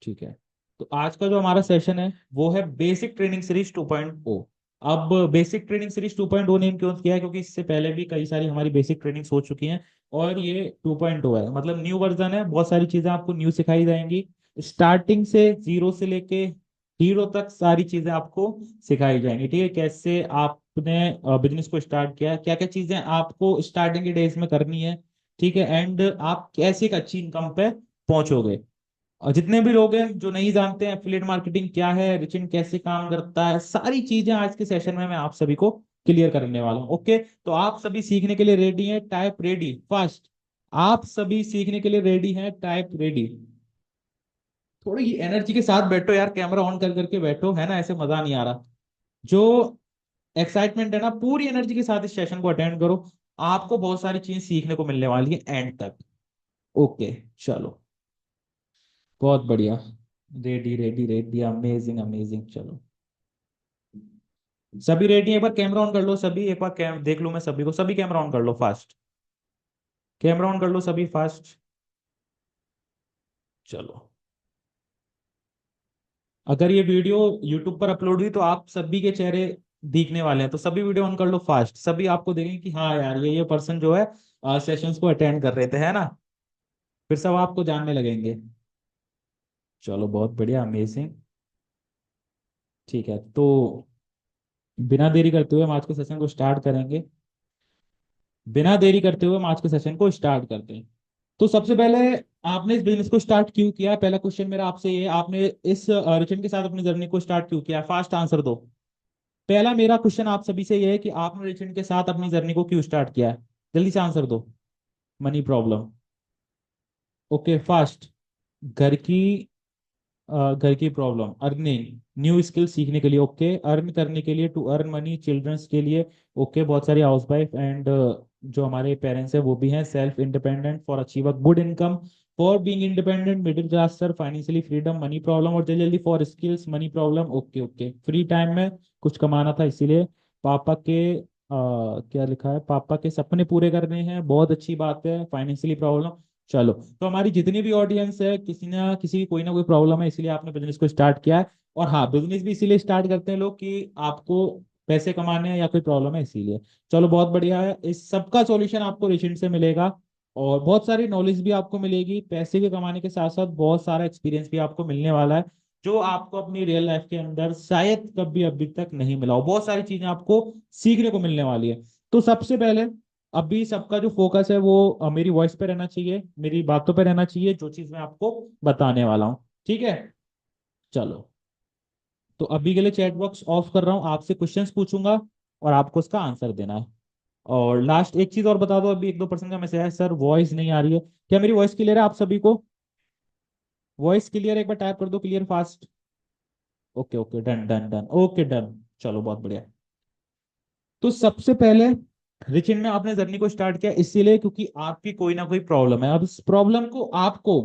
ठीक है। तो आज का जो हमारा सेशन है वो है बेसिक ट्रेनिंग सीरीज 2.0। अब बेसिक ट्रेनिंग सीरीज 2.0 नेम क्यों किया है, क्योंकि इससे पहले भी कई सारी हमारी बेसिक ट्रेनिंग्स हो चुकी हैं और ये 2.0 है, मतलब न्यू वर्जन है। बहुत सारी चीजें आपको न्यू सिखाई जाएंगी, स्टार्टिंग से जीरो से लेके हीरो तक सारी चीजें आपको सिखाई जाएंगी। ठीक है, कैसे आपने बिजनेस को स्टार्ट किया, क्या क्या चीजें आपको स्टार्टिंग के डेज में करनी है। ठीक है, एंड आप कैसे एक अच्छी इनकम पे पहुंचोगे। और जितने भी लोग हैं जो नहीं जानते हैं एफिलिएट मार्केटिंग क्या है, रिचिन कैसे काम करता है, सारी चीजें आज के सेशन में मैं आप सभी को क्लियर करने वाला हूँ। ओके, तो आप सभी सीखने के लिए रेडी हैं? Type ready fast. आप सभी सीखने के लिए रेडी हैं? Type ready. थोड़ी एनर्जी के साथ बैठो यार, कैमरा ऑन कर करके बैठो, है ना, ऐसे मजा नहीं आ रहा। जो एक्साइटमेंट है ना, पूरी एनर्जी के साथ इस सेशन को अटेंड करो। आपको बहुत सारी चीज सीखने को मिलने वाली है एंड तक। ओके, चलो, बहुत बढ़िया। Ready ready ready, amazing amazing. चलो, सभी रेडी? एक बार कैमरा ऑन कर लो सभी, एक बार देख लो मैं सभी को। सभी कैमरा ऑन कर लो फास्ट, कैमरा ऑन कर लो सभी फास्ट। चलो, अगर ये वीडियो यूट्यूब पर अपलोड हुई तो आप सभी के चेहरे दिखने वाले हैं, तो सभी वीडियो ऑन कर लो फास्ट। सभी आपको देखेंगे कि हाँ यार, ये पर्सन जो है सेशंस को अटेंड कर रहे थे, है ना। फिर सब आपको जानने लगेंगे। चलो, बहुत बढ़िया, अमेजिंग। ठीक है, तो बिना देरी करते हुए हम आज के सेशन को स्टार्ट करेंगे। बिना देरी करते हुए हम आज के सेशन को स्टार्ट करते हैं। तो सबसे पहले, आपने इस बिजनेस को स्टार्ट क्यों किया? पहला क्वेश्चन मेरा आपसे ये है, आपने इस रिचन के साथ अपनी जर्नी को स्टार्ट क्यों किया? फास्ट आंसर दो। पहला मेरा क्वेश्चन आप सभी से ये है कि आपने रिचन के साथ अपनी जर्नी को क्यों स्टार्ट किया है? जल्दी से आंसर दो। Money problem. Okay, fast. घर की घर की प्रॉब्लम, अर्निंग, न्यू स्किल सीखने के लिए, ओके, अर्न करने के लिए, टू अर्न मनी, चिल्ड्रंस के लिए, ओके, बहुत सारी हाउस वाइफ एंड जो हमारे पेरेंट्स हैं वो भी हैं, self independent, for achieve a good income, for being independent, middle class sir, financially freedom, money problem, और जल्दी जल्दी for skills, money problem. Okay okay, free time में कुछ कमाना था इसीलिए, पापा के क्या लिखा है, पापा के सपने पूरे करने हैं, बहुत अच्छी बात है, फाइनेंशियली प्रॉब्लम। चलो, तो हमारी जितनी भी ऑडियंस है, किसी ना किसी की कोई ना कोई प्रॉब्लम है, इसलिए आपने बिजनेस को स्टार्ट किया है। और हाँ, बिजनेस भी इसीलिए स्टार्ट करते हैं लोग कि आपको पैसे कमाने हैं या कोई प्रॉब्लम है, इसीलिए। चलो, बहुत बढ़िया है, इस सबका सॉल्यूशन आपको रिसेंट से मिलेगा और बहुत सारी नॉलेज भी आपको मिलेगी। पैसे के कमाने के साथ साथ बहुत सारा एक्सपीरियंस भी आपको मिलने वाला है, जो आपको अपनी रियल लाइफ के अंदर शायद कभी अभी तक नहीं मिला हो। बहुत सारी चीजें आपको सीखने को मिलने वाली है। तो सबसे पहले, अभी सबका जो फोकस है वो मेरी वॉइस पे रहना चाहिए, मेरी बातों पे रहना चाहिए, जो चीज मैं आपको बताने वाला हूँ। ठीक है, चलो, तो अभी के लिए चैट बॉक्स ऑफ कर रहा हूँ, आपसे क्वेश्चंस पूछूंगा और आपको उसका आंसर देना है। और लास्ट एक चीज और बता दो, अभी 1-2% का मैसेज है, सर वॉइस नहीं आ रही है। क्या मेरी वॉइस क्लियर है आप सभी को? Voice clear? एक बार टाइप कर दो clear fast. Okay okay, done done done, okay done. चलो, बहुत बढ़िया। तो सबसे पहले, रिचिन में आपने जर्नी को स्टार्ट किया इसीलिए क्योंकि आपकी कोई ना कोई प्रॉब्लम है। अब इस प्रॉब्लम को आपको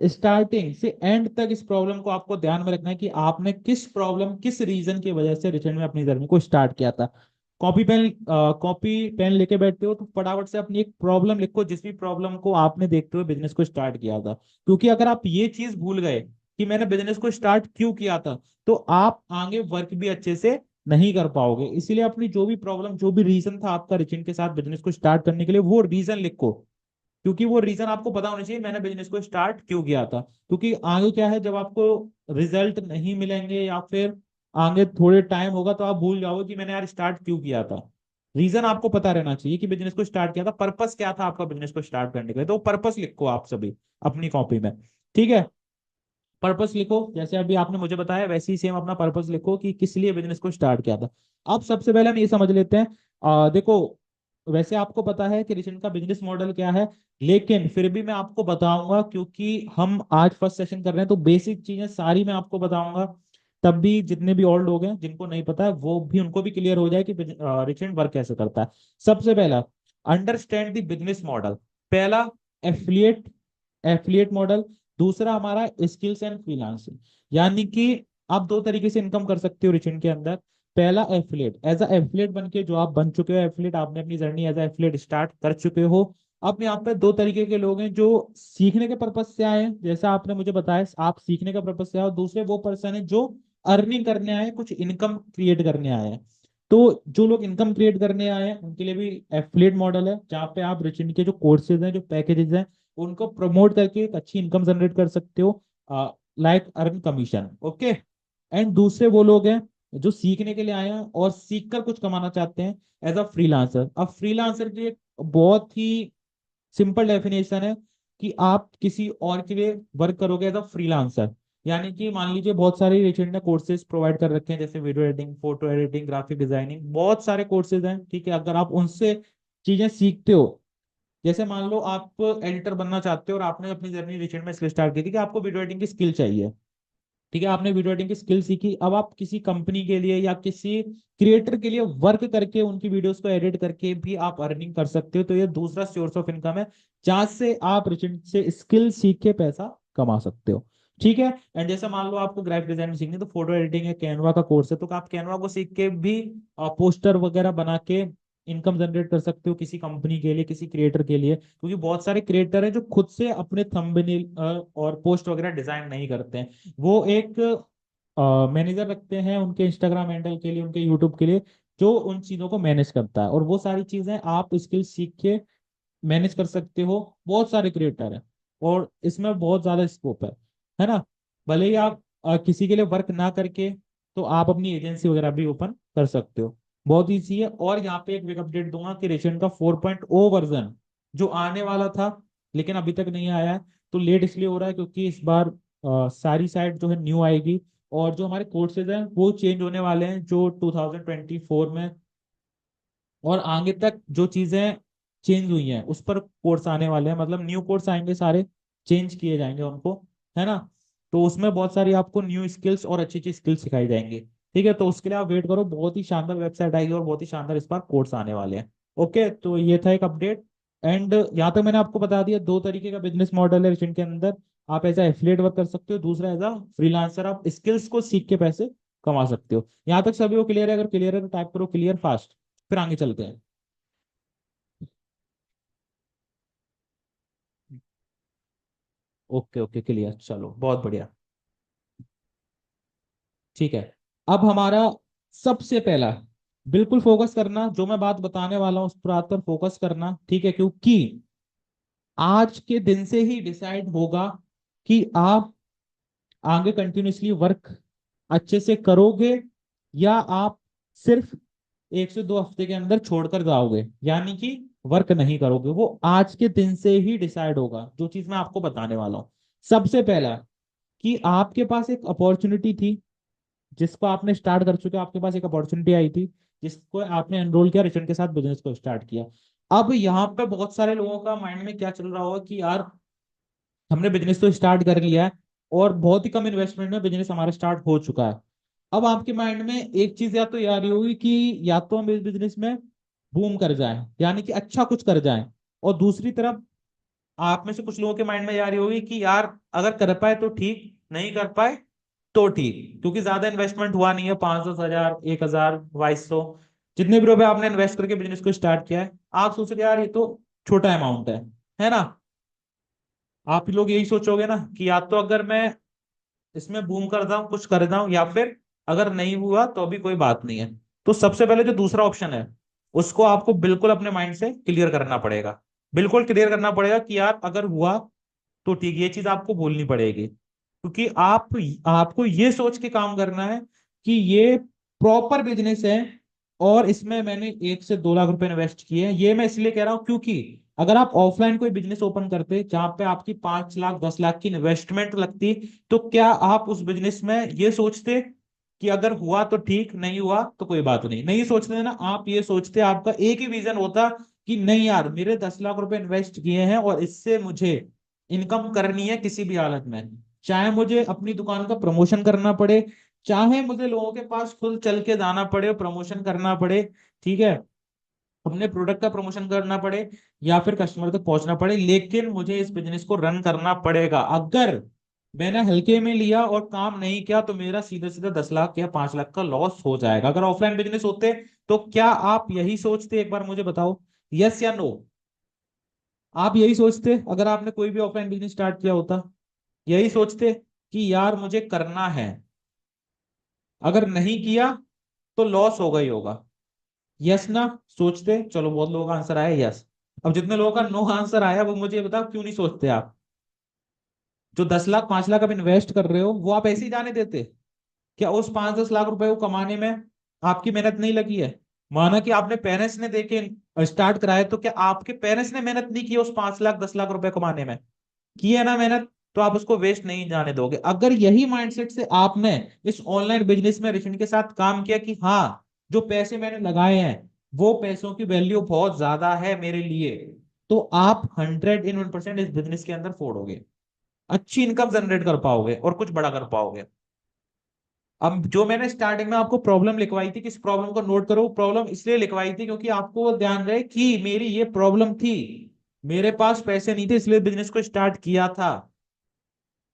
स्टार्टिंग से एंड तक, इस प्रॉब्लम को आपको ध्यान में रखना है कि आपने किस प्रॉब्लम, किस रीजन की वजह से रिचिन में अपनी जर्नी को स्टार्ट किया था। कॉपी पेन लेके बैठते हो तो फटाफट से अपनी एक प्रॉब्लम लिखो, जिस भी प्रॉब्लम को आपने देखते हुए बिजनेस को स्टार्ट किया था। क्योंकि अगर आप ये चीज भूल गए कि मैंने बिजनेस को स्टार्ट क्यों किया था, तो आप आगे वर्क भी अच्छे से नहीं कर पाओगे। इसीलिए अपनी जो भी प्रॉब्लम, जो भी रीजन था आपका रिचिन के साथ बिजनेस को स्टार्ट करने के लिए, वो रीजन लिखो। क्योंकि वो रीजन आपको पता होना चाहिए, मैंने बिजनेस को स्टार्ट क्यों किया था। क्योंकि आगे क्या है, जब आपको रिजल्ट नहीं मिलेंगे या फिर आगे थोड़े टाइम होगा तो आप भूल जाओगे कि मैंने यार स्टार्ट क्यों किया था। रीजन आपको पता रहना चाहिए कि बिजनेस को स्टार्ट किया था, पर्पस क्या था आपका बिजनेस को स्टार्ट करने के लिए, तो पर्पस लिखो आप सभी अपनी कॉपी में। ठीक है, पर्पस लिखो, जैसे अभी आपने मुझे बताया वैसे ही सेम अपना पर्पस लिखो कि किस लिए बिजनेस को स्टार्ट किया था। अब सबसे पहले हम ये समझ लेते हैं, देखो, वैसे आपको पता है कि रिसेंट का बिजनेस मॉडल क्या है, लेकिन फिर भी मैं आपको बताऊंगा क्योंकि हम आज फर्स्ट सेशन कर रहे हैं, तो बेसिक चीजें सारी मैं आपको बताऊंगा। तब भी जितने भी और लोग हैं जिनको नहीं पता है, वो भी, उनको भी क्लियर हो जाए कि रिसेंट वर्क कैसे करता है। सबसे पहला, अंडरस्टैंड द बिजनेस मॉडल। पहला, एफिलिएट एफिलिएट मॉडल। दूसरा हमारा स्किल्स एंड फ्रीलांसिंग, यानी कि आप दो तरीके से इनकम कर सकते हो रिचेंट के अंदर। पहला, एफिलिएट, एज अ एफिलिएट बन के जो आप बन चुके हो एफिलिएट, आपने अपनी journey as a affiliate start कर चुके हो। अब यहाँ पे दो तरीके के लोग हैं, जो सीखने के पर्पज से आए हैं, जैसा आपने मुझे बताया आप सीखने का पर्पज से आए, और दूसरे वो पर्सन है जो अर्निंग करने आए हैं, कुछ इनकम क्रिएट करने आए हैं। तो जो लोग इनकम क्रिएट करने आए हैं उनके लिए भी एफिलिएट मॉडल है, जहाँ पे आप रिच के जो कोर्सेज हैं, जो पैकेजेस हैं, उनको प्रमोट करके एक अच्छी इनकम जनरेट कर सकते हो, like earn commission. Okay. And दूसरे वो लोग हैं जो सीखने के लिए आए हैं और सीख कर कुछ कमाना चाहते हैं एज अ फ्रीलांसर। अब फ्रीलांसर की एक बहुत ही सिंपल डेफिनेशन है कि आप किसी और के लिए वर्क करोगे एज अ फ्रीलांसर। यानी कि मान लीजिए बहुत सारे एजेंट ने कोर्सेज प्रोवाइड कर रखे हैं, जैसे video editing, photo editing, graphic designing, बहुत सारे कोर्सेज हैं। ठीक है, अगर आप उनसे चीजें सीखते हो, जैसे मान लो आप एडिटर बनना चाहते हो और आपने अपनी जर्नी रिसेंट में इसलिए स्टार्ट की थी कि आपको वीडियो एडिटिंग की स्किल चाहिए। ठीक है, आपने वीडियो एडिटिंग की स्किल सीखी, अब आप किसी कंपनी के लिए या किसी क्रिएटर के लिए वर्क करके उनकी वीडियोस को एडिट करके भी आप अर्निंग कर सकते हो। तो ये दूसरा सोर्स ऑफ इनकम है, जहां से आप रिसेंट से स्किल सीख के पैसा कमा सकते हो। ठीक है। एंड जैसे मान लो आपको ग्राफिक डिजाइनिंग सीखनी है, तो फोटो एडिटिंग है, कैनवा का कोर्स है, तो आप कैनवा को सीख के भी पोस्टर वगैरह बना के इनकम जनरेट कर सकते हो किसी कंपनी के लिए, किसी क्रिएटर के लिए। क्योंकि बहुत सारे क्रिएटर हैं जो खुद से अपने थंबनेल और पोस्ट वगैरह डिजाइन नहीं करते हैं, वो एक मैनेजर रखते हैं उनके इंस्टाग्राम हैंडल के लिए, उनके यूट्यूब के लिए, जो उन चीजों को मैनेज करता है। और वो सारी चीजें आप स्किल सीख के मैनेज कर सकते हो। बहुत सारे क्रिएटर हैं और इसमें बहुत ज्यादा स्कोप है ना। भले ही आप किसी के लिए वर्क ना करके, तो आप अपनी एजेंसी वगैरह भी ओपन कर सकते हो। बहुत ईजी है। और यहाँ पे एक बिग अपडेट दूंगा कि रेशन का 4.0 वर्जन जो आने वाला था लेकिन अभी तक नहीं आया है, तो लेट इसलिए हो रहा है क्योंकि इस बार सारी साइट जो है न्यू आएगी, और जो हमारे कोर्सेज हैं वो चेंज होने वाले हैं, जो 2024 में और आगे तक जो चीजें चेंज हुई हैं उस पर कोर्स आने वाले हैं, मतलब न्यू कोर्स आएंगे, सारे चेंज किए जाएंगे उनको, है ना। तो उसमें बहुत सारी आपको न्यू स्किल्स और अच्छी अच्छी स्किल्स सिखाई जाएंगी। ठीक है, तो उसके लिए आप वेट करो, बहुत ही शानदार वेबसाइट आएगी और बहुत ही शानदार इस बार कोर्स आने वाले हैं। ओके, तो ये था एक अपडेट। एंड यहाँ तक मैंने आपको बता दिया, दो तरीके का बिजनेस मॉडल है जिनके अंदर आप एज एफिलिएट वर्क कर सकते हो, दूसरा एज फ्रीलांसर, आप स्किल्स को सीख के पैसे कमा सकते हो। यहाँ तक सभी को क्लियर है? अगर क्लियर है तो टाइप करो क्लियर फास्ट, फिर आगे चलते हैं। ओके ओके, क्लियर, चलो बहुत बढ़िया। ठीक है, अब हमारा सबसे पहला, बिल्कुल फोकस करना, जो मैं बात बताने वाला हूं उस बात पर फोकस करना, ठीक है, क्योंकि आज के दिन से ही डिसाइड होगा कि आप आगे कंटिन्यूसली वर्क अच्छे से करोगे या आप सिर्फ 1 से 2 हफ्ते के अंदर छोड़कर जाओगे, यानी कि वर्क नहीं करोगे। वो आज के दिन से ही डिसाइड होगा, जो चीज मैं आपको बताने वाला हूँ। सबसे पहला कि आपके पास एक अपॉर्चुनिटी थी जिसको आपने स्टार्ट कर चुके हो, आपके पास एक अपॉर्चुनिटी आई थी जिसको आपने एनरोल किया, रिटर्न के साथ बिजनेस को स्टार्ट किया। अब यहाँ पे बहुत सारे लोगों का माइंड में क्या चल रहा होगा कि यार हमने बिजनेस तो स्टार्ट कर लिया है और बहुत ही कम इन्वेस्टमेंट में बिजनेस हमारा स्टार्ट हो चुका है। अब आपके माइंड में एक चीज या तो ये आ रही होगी कि या तो हम इस बिजनेस में बूम कर जाएं, यानी कि अच्छा कुछ कर जाएं, और दूसरी तरफ आप में से कुछ लोगों के माइंड में ये आ रही होगी कि यार अगर कर पाए तो ठीक, नहीं कर पाए तो ठीक, क्योंकि ज्यादा इन्वेस्टमेंट हुआ नहीं है, 500, 1000, 1000, 2200, जितने भी रुपए आपने इन्वेस्ट करके बिजनेस को स्टार्ट किया है, आप सोच रहे यार ये तो छोटा अमाउंट है ना। आप लोग यही सोचोगे ना कि या तो अगर मैं इसमें बूम कर दूं, कुछ कर दूं, या फिर अगर नहीं हुआ तो अभी कोई बात नहीं है। तो सबसे पहले जो दूसरा ऑप्शन है उसको आपको बिल्कुल अपने माइंड से क्लियर करना पड़ेगा, बिल्कुल क्लियर करना पड़ेगा कि यार अगर हुआ तो ठीक, ये चीज आपको बोलनी पड़ेगी, क्योंकि आपको ये सोच के काम करना है कि ये प्रॉपर बिजनेस है और इसमें मैंने 1 से 2 लाख रुपए इन्वेस्ट किए हैं। ये मैं इसलिए कह रहा हूं क्योंकि अगर आप ऑफलाइन कोई बिजनेस ओपन करते जहां पे आपकी 5 लाख 10 लाख की इन्वेस्टमेंट लगती, तो क्या आप उस बिजनेस में ये सोचते कि अगर हुआ तो ठीक, नहीं हुआ तो कोई बात नहीं, नहीं सोचते ना आप, ये सोचते, आपका एक ही विजन होता कि नहीं यार मेरे 10 लाख रुपए इन्वेस्ट किए हैं और इससे मुझे इनकम करनी है किसी भी हालत में, चाहे मुझे अपनी दुकान का प्रमोशन करना पड़े, चाहे मुझे लोगों के पास खुद चल के जाना पड़े और प्रमोशन करना पड़े, ठीक है, अपने प्रोडक्ट का प्रमोशन करना पड़े या फिर कस्टमर तक पहुंचना पड़े, लेकिन मुझे इस बिजनेस को रन करना पड़ेगा। अगर मैंने हल्के में लिया और काम नहीं किया तो मेरा सीधा सीधा 10 लाख या 5 लाख का लॉस हो जाएगा। अगर ऑफलाइन बिजनेस होते तो क्या आप यही सोचते, एक बार मुझे बताओ, यस या नो? आप यही सोचते अगर आपने कोई भी ऑफलाइन बिजनेस स्टार्ट किया होता, यही सोचते कि यार मुझे करना है, अगर नहीं किया तो लॉस होगा ही होगा। यस ना? सोचते। चलो बहुत लोगों का आंसर आया यस। अब जितने लोगों का नो आंसर आया वो मुझे बताओ क्यों नहीं सोचते आप? जो 10 लाख 5 लाख आप इन्वेस्ट कर रहे हो वो आप ऐसे ही जाने देते? क्या उस 5-10 लाख रुपए को कमाने में आपकी मेहनत नहीं लगी है? माना कि आपने पेरेंट्स ने देके स्टार्ट कराया, तो क्या आपके पेरेंट्स ने मेहनत नहीं की उस 5 लाख 10 लाख रुपए कमाने में? की है ना मेहनत? तो आप उसको वेस्ट नहीं जाने दोगे। अगर यही माइंडसेट से आपने इस ऑनलाइन बिजनेस में ऋषि के साथ काम किया कि हाँ, जो पैसे मैंने लगाए हैं वो पैसों की वैल्यू बहुत ज्यादा है मेरे लिए, तो आप 100 इन 1% इस बिजनेस के अंदर फोड़ोगे, अच्छी इनकम जनरेट कर पाओगे और कुछ बड़ा कर पाओगे। अब जो मैंने स्टार्टिंग में आपको प्रॉब्लम लिखवाई थी, किस प्रॉब्लम को नोट करो, प्रॉब्लम इसलिए लिखवाई थी क्योंकि आपको वो ध्यान रहे कि मेरी ये प्रॉब्लम थी, मेरे पास पैसे नहीं थे इसलिए बिजनेस को स्टार्ट किया था।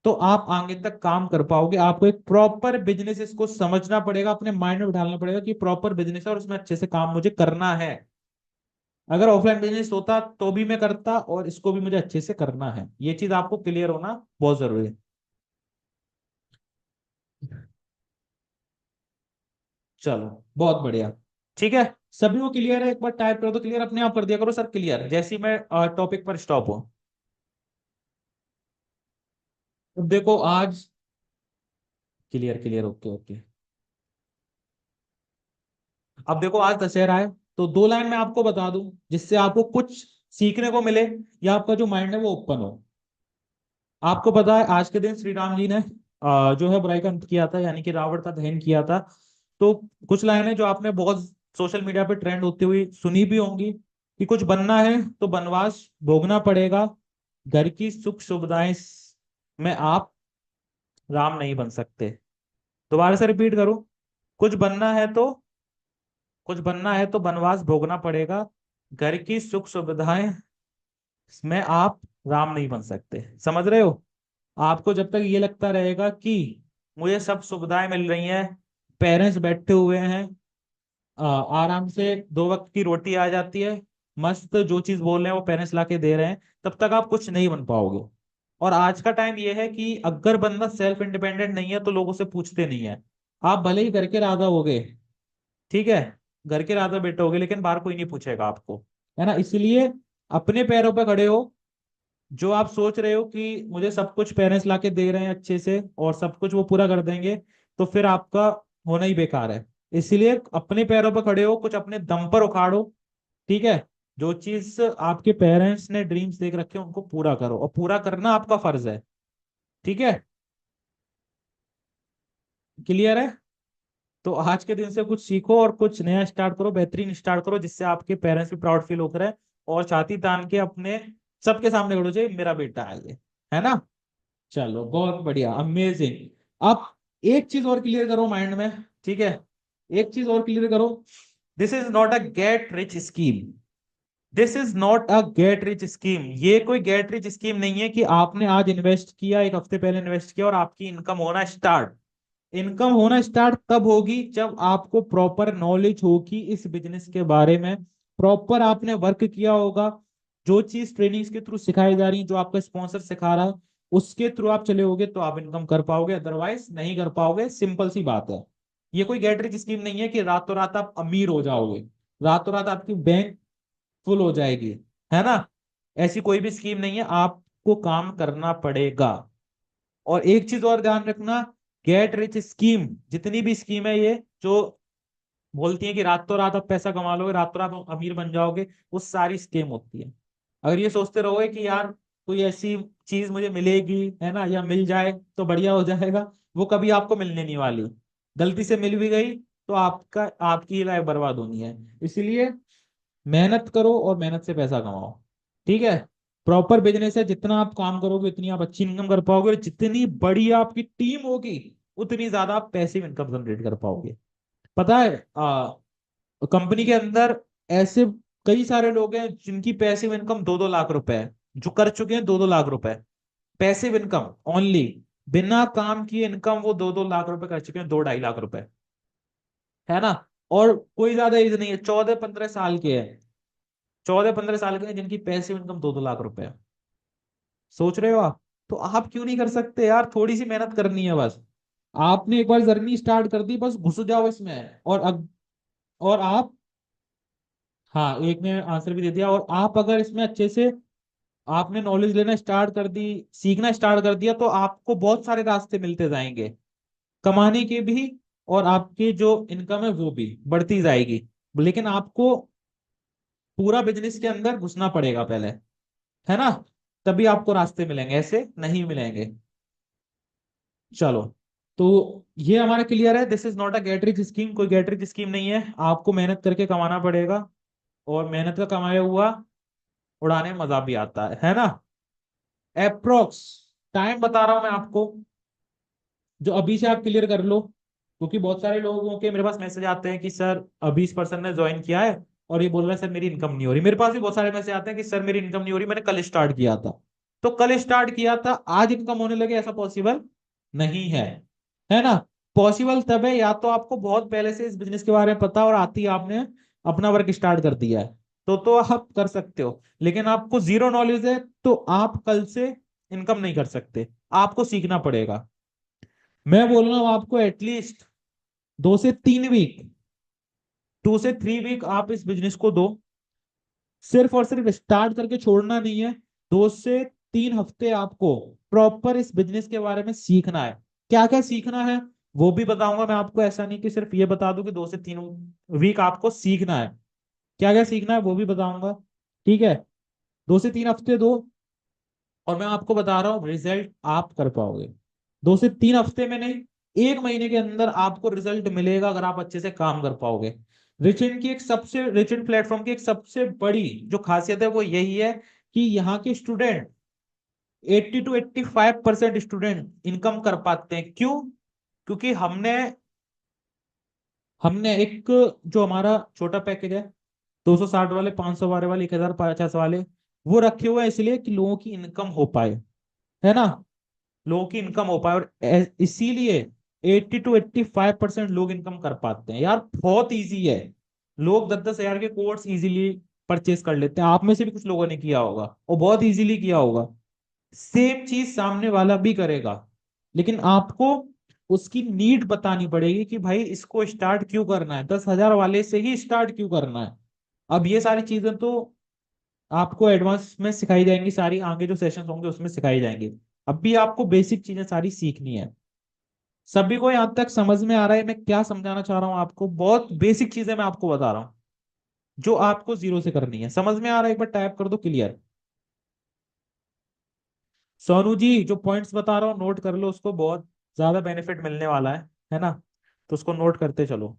तो आप आगे तक काम कर पाओगे। आपको एक प्रॉपर बिजनेस इसको समझना पड़ेगा, अपने माइंड में बिठाना पड़ेगा कि प्रॉपर बिजनेस है और उसमें अच्छे से काम मुझे करना है। अगर ऑफलाइन बिजनेस होता तो भी मैं करता, और इसको भी मुझे अच्छे से करना है। ये चीज आपको क्लियर होना बहुत जरूरी है। चलो बहुत बढ़िया। ठीक है, सभी को क्लियर है? एक बार टाइप करो तो क्लियर अपने आप कर दिया करो सर क्लियर, जैसे ही मैं टॉपिक पर स्टॉप हूं। अब देखो आज क्लियर क्लियर, ओके ओके। अब देखो आज दशहरा है, तो 2 लाइन में आपको बता दूं जिससे आपको कुछ सीखने को मिले या आपका जो माइंड है वो ओपन हो। आपको पता है आज के दिन श्री राम जी ने जो है बुराई का अंत किया था, यानी कि रावण का दहन किया था। तो कुछ लाइनें जो आपने बहुत सोशल मीडिया पे ट्रेंड होती हुई सुनी भी होंगी कि कुछ बनना है तो वनवास भोगना पड़ेगा, घर की सुख सुविधाएं में आप राम नहीं बन सकते। दोबारा से रिपीट करूं, कुछ बनना है तो कुछ बनना है तो वनवास भोगना पड़ेगा, घर की सुख सुविधाएं में आप राम नहीं बन सकते। समझ रहे हो? आपको जब तक ये लगता रहेगा कि मुझे सब सुविधाएं मिल रही हैं, पेरेंट्स बैठे हुए हैं, आराम से 2 वक्त की रोटी आ जाती है, मस्त जो चीज बोल रहे हैं वो पेरेंट्स ला के दे रहे हैं, तब तक आप कुछ नहीं बन पाओगे। और आज का टाइम ये है कि अगर बंदा सेल्फ इंडिपेंडेंट नहीं है तो लोग उसे पूछते नहीं है। आप भले ही घर के राजा हो गए, ठीक है, घर के राजा बेटे हो गए, लेकिन बाहर कोई नहीं पूछेगा आपको, है ना? इसलिए अपने पैरों पे खड़े हो। जो आप सोच रहे हो कि मुझे सब कुछ पेरेंट्स लाके दे रहे हैं अच्छे से और सब कुछ वो पूरा कर देंगे, तो फिर आपका होना ही बेकार है। इसलिए अपने पैरों पर खड़े हो, कुछ अपने दम पर उखाड़ो, ठीक है? जो चीज आपके पेरेंट्स ने ड्रीम्स देख रखे हैं उनको पूरा करो, और पूरा करना आपका फर्ज है। ठीक है, क्लियर है? तो आज के दिन से कुछ सीखो और कुछ नया स्टार्ट करो, बेहतरीन स्टार्ट करो, जिससे आपके पेरेंट्स भी प्राउड फील होकर है और छाती तान के अपने सबके सामने खड़ो जाए मेरा बेटा है ये, है ना? चलो बहुत बढ़िया, अमेजिंग। अब एक चीज और क्लियर करो माइंड में, ठीक है? एक चीज और क्लियर करो, this is not a get rich scheme. This is not a get rich scheme. ये कोई गेट रिच स्कीम नहीं है कि आपने आज इन्वेस्ट किया, एक हफ्ते पहले इन्वेस्ट किया और आपकी इनकम होना स्टार्ट। इनकम होना स्टार्ट तब होगी जब आपको प्रॉपर नॉलेज होगी इस बिजनेस के बारे में, प्रॉपर आपने वर्क किया होगा, जो चीज ट्रेनिंग्स के थ्रू सिखाई जा रही है, जो आपका स्पॉन्सर सिखा रहा है उसके थ्रू आप चले होगे तो आप इनकम कर पाओगे, अदरवाइज नहीं कर पाओगे। सिंपल सी बात है। ये कोई गेट रिच स्कीम नहीं है कि रातों रात आप अमीर हो जाओगे, रातों रात आपकी बैंक फुल हो जाएगी, है ना? ऐसी कोई भी स्कीम नहीं है, आपको काम करना पड़ेगा। और एक चीज और ध्यान रखना, गेट रिच स्कीम, जितनी भी स्कीम है ये जो बोलती है कि रातों रात आप पैसा कमा लोगे, रातों रात आप अमीर बन जाओगे, वो सारी स्कीम होती है। अगर ये सोचते रहोगे कि यार कोई ऐसी चीज मुझे मिलेगी, है ना, या मिल जाए तो बढ़िया हो जाएगा, वो कभी आपको मिलने नहीं वाली। गलती से मिल भी गई तो आपका आपकी लाइफ बर्बाद होनी है। इसलिए मेहनत करो और मेहनत से पैसा कमाओ, ठीक है? प्रॉपर बिजनेस है, जितना आप काम करोगे उतनी आप अच्छी इनकम कर पाओगे, और जितनी बड़ी आपकी टीम होगी उतनी ज्यादा आप पैसिव इनकम जनरेट कर पाओगे। पता है, कंपनी के अंदर ऐसे कई सारे लोग हैं जिनकी पैसिव इनकम 2-2 लाख रुपए है, जो कर चुके हैं 2-2 लाख रुपए पैसिव इनकम ओनली। बिना काम किए इनकम वो 2-2 लाख रुपए कर चुके हैं, 2-2.5 लाख रुपए, है ना? और कोई ज्यादा एज नहीं है, 14-15 साल के है। 14-15 साल के हैं जिनकी पैसिव इनकम 2-2 लाख रुपए है। सोच रहे हो आप? तो आप क्यों नहीं कर सकते यार? थोड़ी सी मेहनत करनी है बस। आपने एक बार जर्नी स्टार्ट कर दी, बस घुस जाओ इसमें। और आप, हाँ, एक ने आंसर भी दे दिया। और आप अगर इसमें अच्छे से आपने नॉलेज लेना स्टार्ट कर दी, सीखना स्टार्ट कर दिया, तो आपको बहुत सारे रास्ते मिलते जाएंगे कमाने के भी, और आपकी जो इनकम है वो भी बढ़ती जाएगी। लेकिन आपको पूरा बिजनेस के अंदर घुसना पड़ेगा पहले, है ना? तभी आपको रास्ते मिलेंगे, ऐसे नहीं मिलेंगे। चलो, तो ये हमारा क्लियर है। This is not a get rich scheme, कोई गेट रिच स्कीम नहीं है। आपको मेहनत करके कमाना पड़ेगा, और मेहनत का कमाया हुआ उड़ाने में मजा भी आता है ना? अप्रोक्स टाइम बता रहा हूं मैं आपको, जो अभी से आप क्लियर कर लो। क्योंकि बहुत सारे लोगों के मेरे पास मैसेज आते हैं कि सर अभी इस पर्सन ने ज्वाइन किया है और ये बोल रहा है सर मेरी इनकम नहीं हो रही। मेरे पास भी बहुत सारे मैसेज आते हैं कि सर मेरी इनकम नहीं हो रही, मैंने कल स्टार्ट किया था। तो कल स्टार्ट किया था, आज इनकम होने लगे, ऐसा पॉसिबल नहीं है ना? पॉसिबल तब है या तो आपको बहुत पहले से इस बिजनेस के बारे में पता और आती है, आपने अपना वर्क स्टार्ट कर दिया है, तो आप कर सकते हो। लेकिन आपको जीरो नॉलेज है तो आप कल से इनकम नहीं कर सकते, आपको सीखना पड़ेगा। मैं बोल रहा हूं आपको एटलीस्ट 2 से 3 वीक, 2 से 3 वीक आप इस बिजनेस को दो। सिर्फ और सिर्फ स्टार्ट करके छोड़ना नहीं है। 2 से 3 हफ्ते आपको प्रॉपर इस बिजनेस के बारे में सीखना है। क्या क्या सीखना है वो भी बताऊंगा मैं आपको। ऐसा नहीं कि सिर्फ ये बता दूं कि 2 से 3 वीक आपको सीखना है। क्या क्या सीखना है वो भी बताऊंगा, ठीक है? 2 से 3 हफ्ते दो, और मैं आपको बता रहा हूँ रिजल्ट आप कर पाओगे। 2 से 3 हफ्ते में नहीं, 1 महीने के अंदर आपको रिजल्ट मिलेगा अगर आप अच्छे से काम कर पाओगे। रिच इन प्लेटफॉर्म की एक सबसे बड़ी जो खासियत है वो यही है कि यहाँ के स्टूडेंट 80 to 85% स्टूडेंट इनकम कर पाते हैं। क्यों? क्योंकि हमने हमने एक, जो हमारा छोटा पैकेज है, 260 वाले, 500 वाले, 1050 वाले, वो रखे हुए हैं इसलिए कि लोगों की इनकम हो पाए, है ना? लोगों की इनकम हो पाए, और इसीलिए 80 to 85% लोग इनकम कर पाते हैं यार। बहुत इजी है। लोग 10-10 हजार के कोर्स इजीली परचेस कर लेते हैं। आप में से भी कुछ लोगों ने किया होगा और बहुत इजीली किया होगा। सेम चीज सामने वाला भी करेगा, लेकिन आपको उसकी नीड बतानी पड़ेगी कि भाई इसको स्टार्ट क्यों करना है, 10 हजार वाले से ही स्टार्ट क्यों करना है। अब ये सारी चीजें तो आपको एडवांस में सिखाई जाएंगी, सारी आगे जो सेशंस होंगे उसमें सिखाई जाएंगी। अभी आपको बेसिक चीजें सारी सीखनी है। सभी को यहां तक समझ में आ रहा है मैं क्या समझाना चाह रहा हूँ आपको? बहुत बेसिक चीजें मैं आपको बता रहा हूँ जो आपको जीरो से करनी है। समझ में आ रहा है? एक बार टाइप कर दो क्लियर। सोनू जी, जो पॉइंट्स बता रहा हूँ नोट कर लो उसको, बहुत ज्यादा बेनिफिट मिलने वाला है ना? तो उसको नोट करते चलो,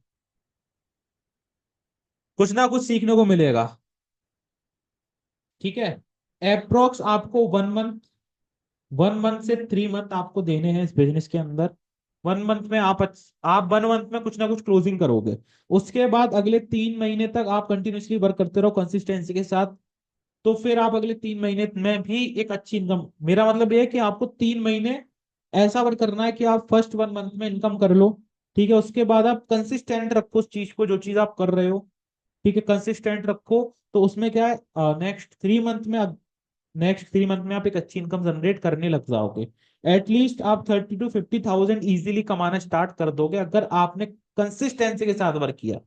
कुछ ना कुछ सीखने को मिलेगा, ठीक है? अप्रोक्स आपको 1 मंथ, 1 मंथ से 3 मंथ आपको देने हैं इस बिजनेस के अंदर। 1 मंथ में आप 1 मंथ में कुछ ना कुछ क्लोजिंग करोगे। उसके बाद अगले 3 महीने तक आप कंटिन्यूसली वर्क करते रहो कंसिस्टेंसी के साथ। तो फिर आप अगले 3 महीने में भी एक अच्छी इनकम, मेरा मतलब ये है कि आपको 3 महीने ऐसा वर्क करना है कि आप फर्स्ट 1 मंथ में इनकम कर लो, ठीक है? उसके बाद आप कंसिस्टेंट रखो उस चीज को, जो चीज आप कर रहे हो, ठीक है? कंसिस्टेंट रखो। तो उसमें क्या है, नेक्स्ट 3 मंथ में आप एक अच्छी इनकम जनरेट करने लग जाओगे। एटलीस्ट आप 30 to 50 थाउजेंड इजीली कमाना स्टार्ट कर दोगे अगर आपने कंसिस्टेंसी के साथ वर्क किया।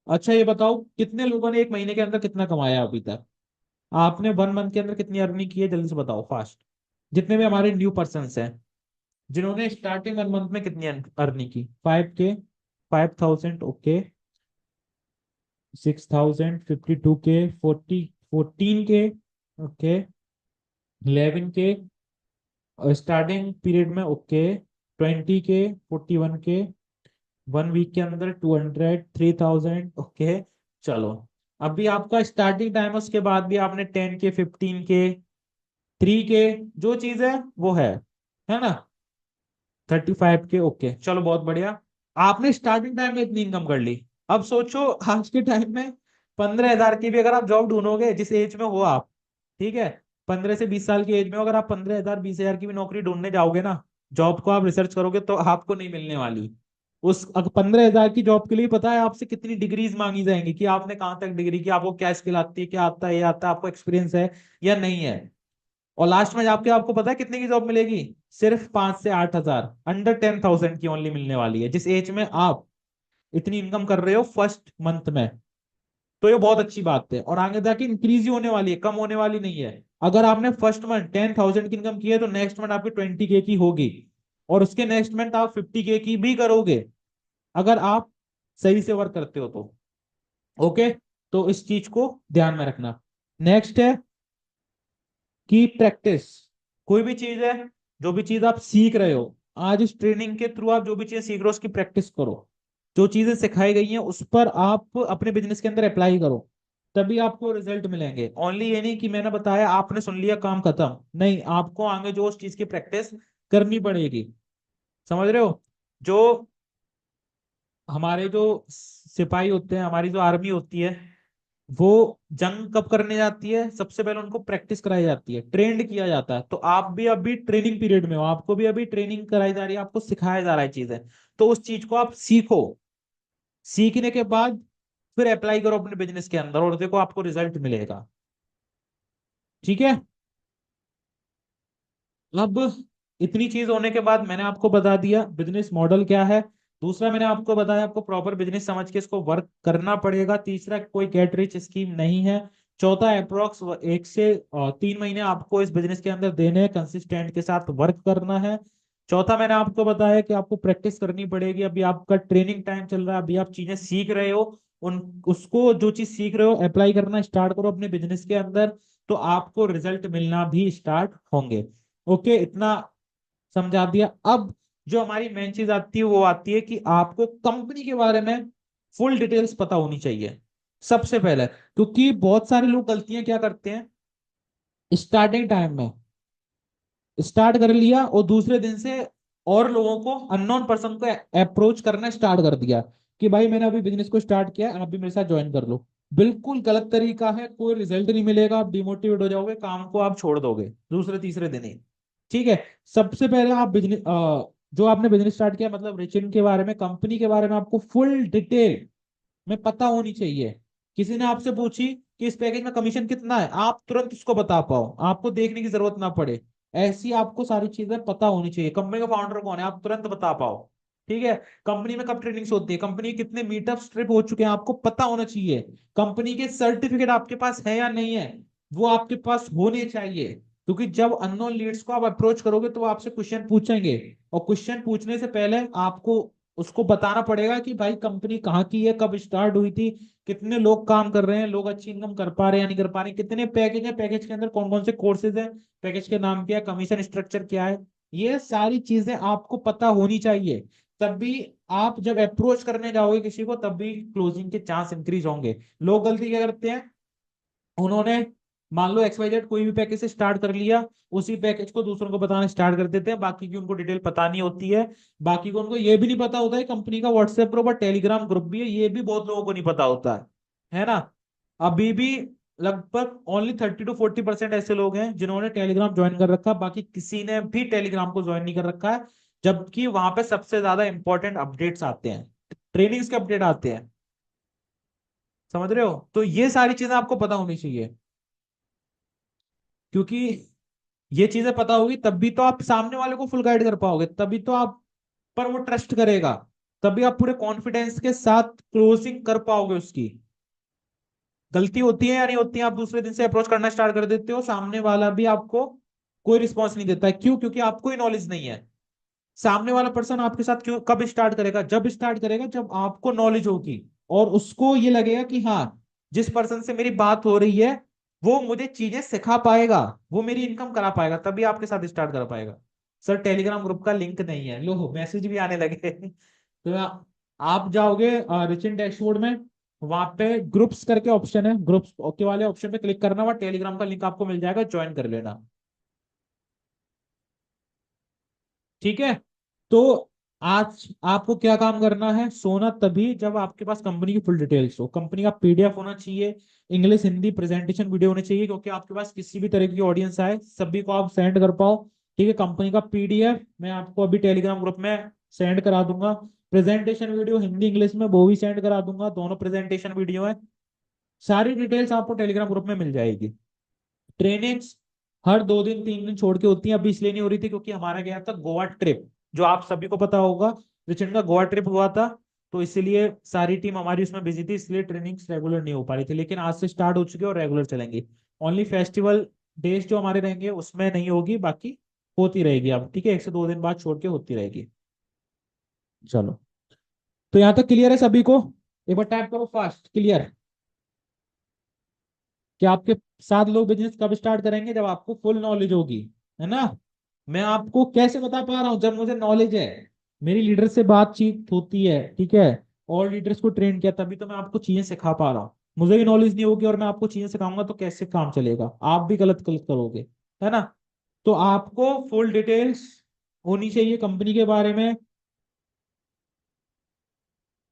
अच्छा ये बताओ, कितने लोगों ने 1 महीने के अंदर कितना कमाया अभी तक? आपने 1 मंथ के अंदर कितनी अर्निंग की है, जल्दी से बताओ फास्ट। जितने भी हमारे न्यू पर्सन हैं, जिन्होंने स्टार्टिंग 1 मंथ में कितनी अर्निंग की? 5K, 5,000, okay. 6,000, 52K, 14K, okay. 11K starting period में, ओके। 20K, 41K 1 वीक के अंदर, 200, 3,000, ओके। चलो, अभी आपका स्टार्टिंग टाइम है, उसके बाद भी आपने 10K, 15K, 3K, जो चीज है वो है ना? 35K, okay. चलो बहुत बढ़िया, आपने स्टार्टिंग टाइम में इतनी इनकम कर ली। अब सोचो आज के टाइम में 15 हजार की भी अगर आप जॉब ढूंढोगे, जिस एज में हो आप, ठीक है, 15 से 20 साल की एज में अगर आप 15 हजार 20 हजार की भी नौकरी ढूंढने जाओगे ना, जॉब को आप रिसर्च करोगे तो आपको नहीं मिलने वाली। उस 15,000 की जॉब के लिए पता है आपसे कितनी डिग्रीज मांगी जाएंगी, कि आपने कहाँ तक डिग्री की, आपको क्या स्किल आती है, क्या आता है, ये आता है, आपको एक्सपीरियंस है या नहीं है। और लास्ट में जाके आपको पता है कितने की जॉब मिलेगी? सिर्फ 5 से 8 हजार, अंडर 10,000 की ओनली मिलने वाली है, जिस एज में आप इतनी इनकम कर रहे हो फर्स्ट मंथ में। तो ये बहुत अच्छी बात है, और आगे जाके इंक्रीज ही होने वाली है, कम होने वाली नहीं है। अगर आपने फर्स्ट मंथ 10,000 की इनकम की है, तो नेक्स्ट मंथ आपकी 20K की होगी, और उसके नेक्स्ट मंथ आप 50K की भी करोगे, अगर आप सही से वर्क करते हो तो। ओके, तो इस चीज को ध्यान में रखना। नेक्स्ट है कि प्रैक्टिस। कोई भी चीज है, जो भी चीज आप सीख रहे हो, आज इस ट्रेनिंग के थ्रू आप जो भी चीज सीख रहे हो उसकी प्रैक्टिस करो। जो चीजें सिखाई गई हैं उस पर आप अपने बिजनेस के अंदर अप्लाई करो, तभी आपको रिजल्ट मिलेंगे। ओनली ये नहीं कि मैंने बताया आपने सुन लिया काम खत्म, नहीं, आपको आगे जो उस चीज की प्रैक्टिस करनी पड़ेगी। समझ रहे हो? जो हमारे जो सिपाही होते हैं, हमारी जो आर्मी होती है, वो जंग कब करने जाती है? सबसे पहले उनको प्रैक्टिस कराई जाती है, ट्रेंड किया जाता है। तो आप भी अभी ट्रेनिंग पीरियड में हो, आपको भी अभी ट्रेनिंग कराई जा रही है, आपको सिखाया जा रहा है चीजें। तो उस चीज को आप सीखो, सीखने के बाद फिर अप्लाई करो अपने बिजनेस के अंदर, और देखो आपको रिजल्ट मिलेगा। ठीक है। अब इतनी चीज होने के बाद मैंने आपको बता दिया बिजनेस मॉडल क्या है। दूसरा, मैंने आपको बताया आपको प्रॉपर बिजनेस समझ के इसको वर्क करना पड़ेगा। तीसरा, कोई गेट रिच स्कीम नहीं है। चौथा, अप्रोक्स 1 से 3 महीने आपको इस बिजनेस के अंदर देने हैं, कंसिस्टेंट के साथ वर्क करना है। चौथा, मैंने आपको बताया कि आपको प्रैक्टिस करनी पड़ेगी, अभी आपका ट्रेनिंग टाइम चल रहा है, अभी आप चीजें सीख रहे हो, उन उसको जो चीज सीख रहे हो अप्लाई करना स्टार्ट करो अपने बिजनेस के अंदर, तो आपको रिजल्ट मिलना भी स्टार्ट होंगे। ओके, इतना समझा दिया। अब जो हमारी मेन चीज आती है वो आती है कि आपको कंपनी के बारे में फुल डिटेल्स पता होनी चाहिए सबसे पहले। क्योंकि बहुत सारे लोग गलतियां क्या करते हैं, स्टार्टिंग टाइम में स्टार्ट कर लिया और दूसरे दिन से और लोगों को, अननोन पर्सन को अप्रोच करना स्टार्ट कर दिया कि भाई मैंने अभी बिजनेस को स्टार्ट किया है, आप भी मेरे साथ ज्वाइन कर लो। बिल्कुल गलत तरीका है, कोई रिजल्ट नहीं मिलेगा, आप डिमोटिवेट हो जाओगे, काम को आप छोड़ दोगे दूसरे तीसरे दिन ही। ठीक है। सबसे पहले आप बिजनेस, जो आपने बिजनेस स्टार्ट किया, मतलब रिचिन के बारे में, कंपनी के बारे में आपको फुल डिटेल में पता होनी चाहिए। किसी ने आपसे पूछी कि इस पैकेज में कमीशन कितना है, आप तुरंत उसको बता पाओ, आपको देखने की जरूरत ना पड़े। ऐसी आपको सारी चीजें पता होनी चाहिए। कंपनी का फाउंडर कौन है, आप तुरंत बता पाओ। ठीक है। कंपनी में कब ट्रेनिंग्स होती है, कंपनी के कितने मीटअप ट्रिप हो चुके हैं, आपको पता होना चाहिए। कंपनी के सर्टिफिकेट आपके पास है या नहीं है, वो आपके पास होने चाहिए। क्योंकि जब अननोन लीड्स को आप अप्रोच करोगे तो वो आपसे क्वेश्चन पूछेंगे, और क्वेश्चन पूछने से पहले आपको उसको बताना पड़ेगा कि भाई कंपनी कहाँ की है, कब स्टार्ट हुई थी, कितने लोग काम कर रहे हैं, लोग अच्छी इनकम कर पा रहे हैं या नहीं कर पा रहे हैं, कितने पैकेज है, पैकेज के अंदर कौन कौन से कोर्सेज हैं, पैकेज के नाम क्या है, कमीशन स्ट्रक्चर क्या है। ये सारी चीजें आपको पता होनी चाहिए। तभी आप जब अप्रोच करने जाओगे किसी को, तब भी क्लोजिंग के चांस इंक्रीज होंगे। लोग गलती क्या करते हैं, उन्होंने मान लो XYZ कोई भी पैकेज से स्टार्ट कर लिया, उसी पैकेज को दूसरों को बताना स्टार्ट कर देते हैं, बाकी की उनको डिटेल पता नहीं होती है। बाकी को उनको ये भी नहीं पता होता है कंपनी का व्हाट्सएप ग्रुप और टेलीग्राम ग्रुप भी है, ये भी बहुत लोगों को नहीं पता होता है ना। अभी भी लगभग ओनली 30 to 40% ऐसे लोग हैं जिन्होंने टेलीग्राम ज्वाइन कर रखा, बाकी किसी ने भी टेलीग्राम को ज्वाइन नहीं कर रखा है। जबकि वहां पे सबसे ज्यादा इंपॉर्टेंट अपडेट्स आते हैं, ट्रेनिंग्स के अपडेट आते हैं। समझ रहे हो? तो ये सारी चीजें आपको पता होनी चाहिए, क्योंकि ये चीजें पता होगी तभी तो आप सामने वाले को फुल गाइड कर पाओगे, तभी तो आप पर वो ट्रस्ट करेगा, तभी आप पूरे कॉन्फिडेंस के साथ क्लोजिंग कर पाओगे उसकी। गलती होती है या नहीं होती है, आप दूसरे दिन से अप्रोच करना स्टार्ट कर देते हो, सामने वाला भी आपको कोई रिस्पॉन्स नहीं देता है, क्यों? क्योंकि आपको ही नॉलेज नहीं है। सामने वाला पर्सन आपके साथ क्यों, कब स्टार्ट करेगा? जब स्टार्ट करेगा जब आपको नॉलेज होगी, और उसको ये लगेगा कि हाँ, जिस पर्सन से मेरी बात हो रही है वो मुझे चीजें सिखा पाएगा, वो मेरी इनकम करा पाएगा, तभी आपके साथ स्टार्ट कर पाएगा। सर टेलीग्राम ग्रुप का लिंक नहीं है, लो मैसेज भी आने लगे तो आप जाओगे रिचिन डैशबोर्ड में, वहां पे ग्रुप्स करके ऑप्शन है, ग्रुप्स ओके वाले ऑप्शन पे क्लिक करना, वहां टेलीग्राम का लिंक आपको मिल जाएगा, ज्वाइन कर लेना। ठीक है। तो आज आपको क्या काम करना है, सोना तभी जब आपके पास कंपनी की फुल डिटेल्स हो, कंपनी का PDF होना चाहिए, इंग्लिश हिंदी प्रेजेंटेशन वीडियो होनी चाहिए, क्योंकि आपके पास किसी भी तरह की ऑडियंस आए सभी को आप सेंड कर पाओ। ठीक है। कंपनी का PDF मैं आपको अभी टेलीग्राम ग्रुप में सेंड करा दूंगा। प्रेजेंटेशन वीडियो हिंदी इंग्लिश में वो भी सेंड करा दूंगा, दोनों प्रेजेंटेशन वीडियो है। सारी डिटेल्स आपको टेलीग्राम ग्रुप में मिल जाएगी। ट्रेनिंग्स हर 2 दिन 3 दिन छोड़ के होती है, अभी इसलिए नहीं हो रही थी क्योंकि हमारा गया था गोवा ट्रिप, जो आप सभी को पता होगा, प्रचंड का गोवा ट्रिप हुआ था। तो इसीलिए सारी टीम हमारी उसमें बिजी थी, इसलिए ट्रेनिंग्स रेगुलर नहीं हो पा रही थी, लेकिन आज से स्टार्ट हो चुकी है और रेगुलर चलेंगी। ओनली फेस्टिवल डेज जो हमारे रहेंगे उसमें नहीं होगी, बाकी होती रहेगी अब, ठीक है, 1 से 2 दिन बाद छोड़ के होती रहेगी। चलो, तो यहाँ तक क्लियर है सभी को? एक बार टाइप करो फास्ट, क्लियर। कि आपके साथ लोग बिजनेस कब स्टार्ट करेंगे? जब आपको फुल नॉलेज होगी, है ना। मैं आपको कैसे बता पा रहा हूँ? जब मुझे नॉलेज है, मेरी लीडर से बातचीत होती है, ठीक है, और लीडर्स को ट्रेन किया, तभी तो मैं आपको चीजें सिखा पा रहा हूँ। मुझे ही नॉलेज नहीं होगी और मैं आपको चीजें सिखाऊंगा तो कैसे काम चलेगा? आप भी गलत गलत करोगे, है ना। तो आपको फुल डिटेल्स होनी चाहिए कंपनी के बारे में,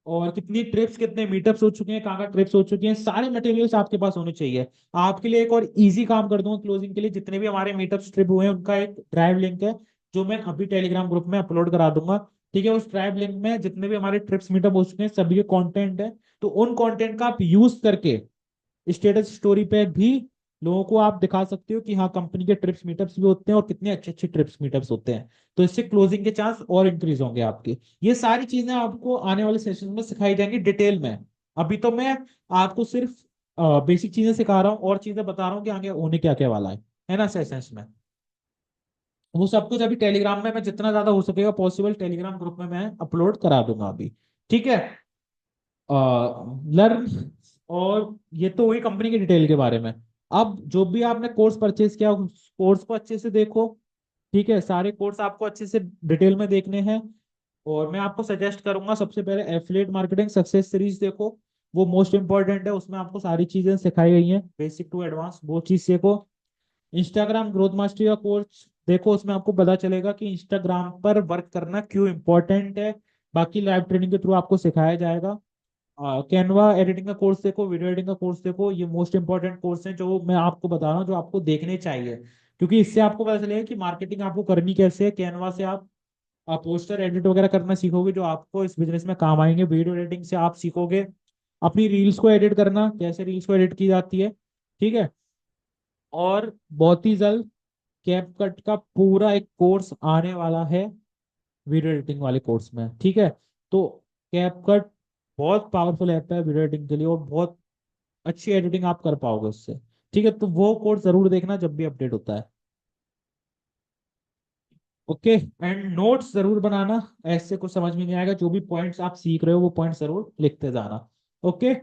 और कितनी ट्रिप्स कितने मीटअप्स हो चुके हैं, कहाँ कहाँ ट्रिप्स हो चुकी हैं, सारे मटेरियल्स आपके पास होने चाहिए। आपके लिए एक और इजी काम कर दूंगा क्लोजिंग के लिए, जितने भी हमारे मीटअप्स ट्रिप हुए हैं उनका एक ड्राइव लिंक है, जो मैं अभी टेलीग्राम ग्रुप में अपलोड करा दूंगा। ठीक है, उस ड्राइव लिंक में जितने भी हमारे ट्रिप्स मीटअप हो चुके हैं सभी के कंटेंट है। तो उन कंटेंट का आप यूज करके स्टेटस स्टोरी पे भी लोगों को आप दिखा सकते हो कि हाँ, कंपनी के ट्रिप्स मीटअप्स भी होते हैं और कितने अच्छे अच्छे ट्रिप्स मीटअप्स होते हैं। तो इससे क्लोजिंग के चांस और इंक्रीज होंगे आपके। ये सारी चीजें आपको आने वाले सेशन में सिखाई जाएंगी डिटेल में। अभी तो मैं आपको सिर्फ बेसिक चीजें सिखा रहा हूँ, और चीजें बता रहा हूँ कि आगे होने क्या क्या वाला है ना, सेशंस में। वो सब कुछ अभी टेलीग्राम में मैं जितना ज्यादा हो सकेगा पॉसिबल टेलीग्राम ग्रुप में मैं अपलोड करा दूंगा अभी। ठीक है, लर्न, और ये तो हुई कंपनी की डिटेल के बारे में। अब जो भी आपने कोर्स परचेज किया उस कोर्स को अच्छे से देखो। ठीक है, सारे कोर्स आपको अच्छे से डिटेल में देखने हैं। और मैं आपको सजेस्ट करूंगा सबसे पहले एफिलिएट मार्केटिंग सक्सेस सीरीज देखो, वो मोस्ट इंपॉर्टेंट है, उसमें आपको सारी चीजें सिखाई गई हैं बेसिक टू एडवांस, वो चीज सीखो। इंस्टाग्राम ग्रोथ मास्टरी का कोर्स देखो, उसमें आपको पता चलेगा कि इंस्टाग्राम पर वर्क करना क्यों इंपॉर्टेंट है। बाकी लाइव ट्रेनिंग के थ्रू आपको सिखाया जाएगा। कैनवा एडिटिंग का कोर्स देखो, वीडियो एडिटिंग का कोर्स देखो, ये मोस्ट इंपॉर्टेंट कोर्स है जो मैं आपको बता रहा हूँ, जो आपको देखने चाहिए, क्योंकि इससे आपको पता चलेगा कि मार्केटिंग आपको करनी कैसे है। कैनवा से आप पोस्टर एडिट वगैरह करना सीखोगे, जो आपको इस बिजनेस में काम आएंगे। वीडियो एडिटिंग से आप सीखोगे अपनी रील्स को एडिट करना, कैसे रील्स को एडिट की जाती है। ठीक है, और बहुत ही जल्द कैपकट का पूरा एक कोर्स आने वाला है वीडियो एडिटिंग वाले कोर्स में। ठीक है, तो कैपकट बहुत पावरफुल ऐप है वीडियो एडिटिंग के लिए, और बहुत अच्छी एडिटिंग आप कर पाओगे उससे। ठीक है, तो वो कोर्स जरूर देखना जब भी अपडेट होता है। ओके, एंड नोट्स जरूर बनाना, ऐसे कुछ समझ में नहीं आएगा, जो भी पॉइंट्स आप सीख रहे हो वो पॉइंट्स जरूर लिखते जाना। ओके,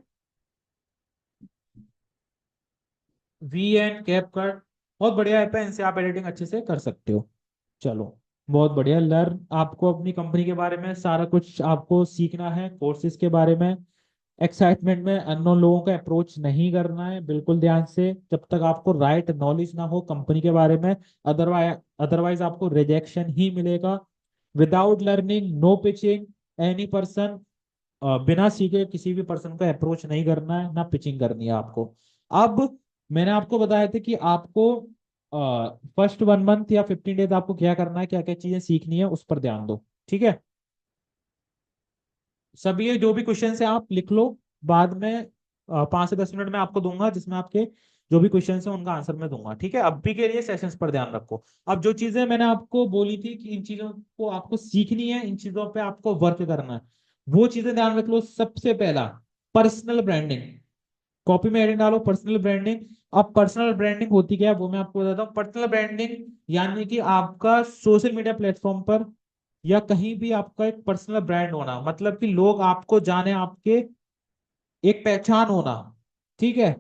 वी एन कैपकट बहुत बढ़िया ऐप है, इनसे आप एडिटिंग अच्छे से कर सकते हो। चलो, बहुत बढ़िया। लर्न, आपको अपनी कंपनी के बारे में सारा कुछ आपको सीखना है, कोर्सेज के बारे में। एक्साइटमेंट में अननोन लोगों का अप्रोच नहीं करना है, बिल्कुल ध्यान से, जब तक आपको राइट नॉलेज ना हो कंपनी के बारे में। अदरवाइज अदरवाइज आपको रिजेक्शन ही मिलेगा। Without learning no pitching, any person, बिना सीखे किसी भी पर्सन को अप्रोच नहीं करना है, ना पिचिंग करनी है आपको। अब मैंने आपको बताया था कि आपको फर्स्ट 1 मंथ या 15 डेज आपको क्या करना है, क्या क्या चीजें सीखनी है, उस पर ध्यान दो। ठीक है, सभी ये जो भी क्वेश्चन है आप लिख लो, बाद में 5 से 10 मिनट में आपको दूंगा, जिसमें आपके जो भी क्वेश्चन है उनका आंसर मैं दूंगा। ठीक है, अभी के लिए सेशंस पर ध्यान रखो। अब जो चीजें मैंने आपको बोली थी कि इन चीजों को आपको सीखनी है, इन चीजों पे आपको वर्क करना है, वो चीजें ध्यान रख लो। सबसे पहला, पर्सनल ब्रांडिंग। कॉपी में हेडिंग डालो पर्सनल ब्रांडिंग। अब पर्सनल ब्रांडिंग होती क्या है वो मैं आपको बताता हूँ। पर्सनल ब्रांडिंग यानी कि आपका सोशल मीडिया प्लेटफॉर्म पर या कहीं भी आपका एक पर्सनल ब्रांड होना, मतलब कि लोग आपको जाने, आपके एक पहचान होना। ठीक है,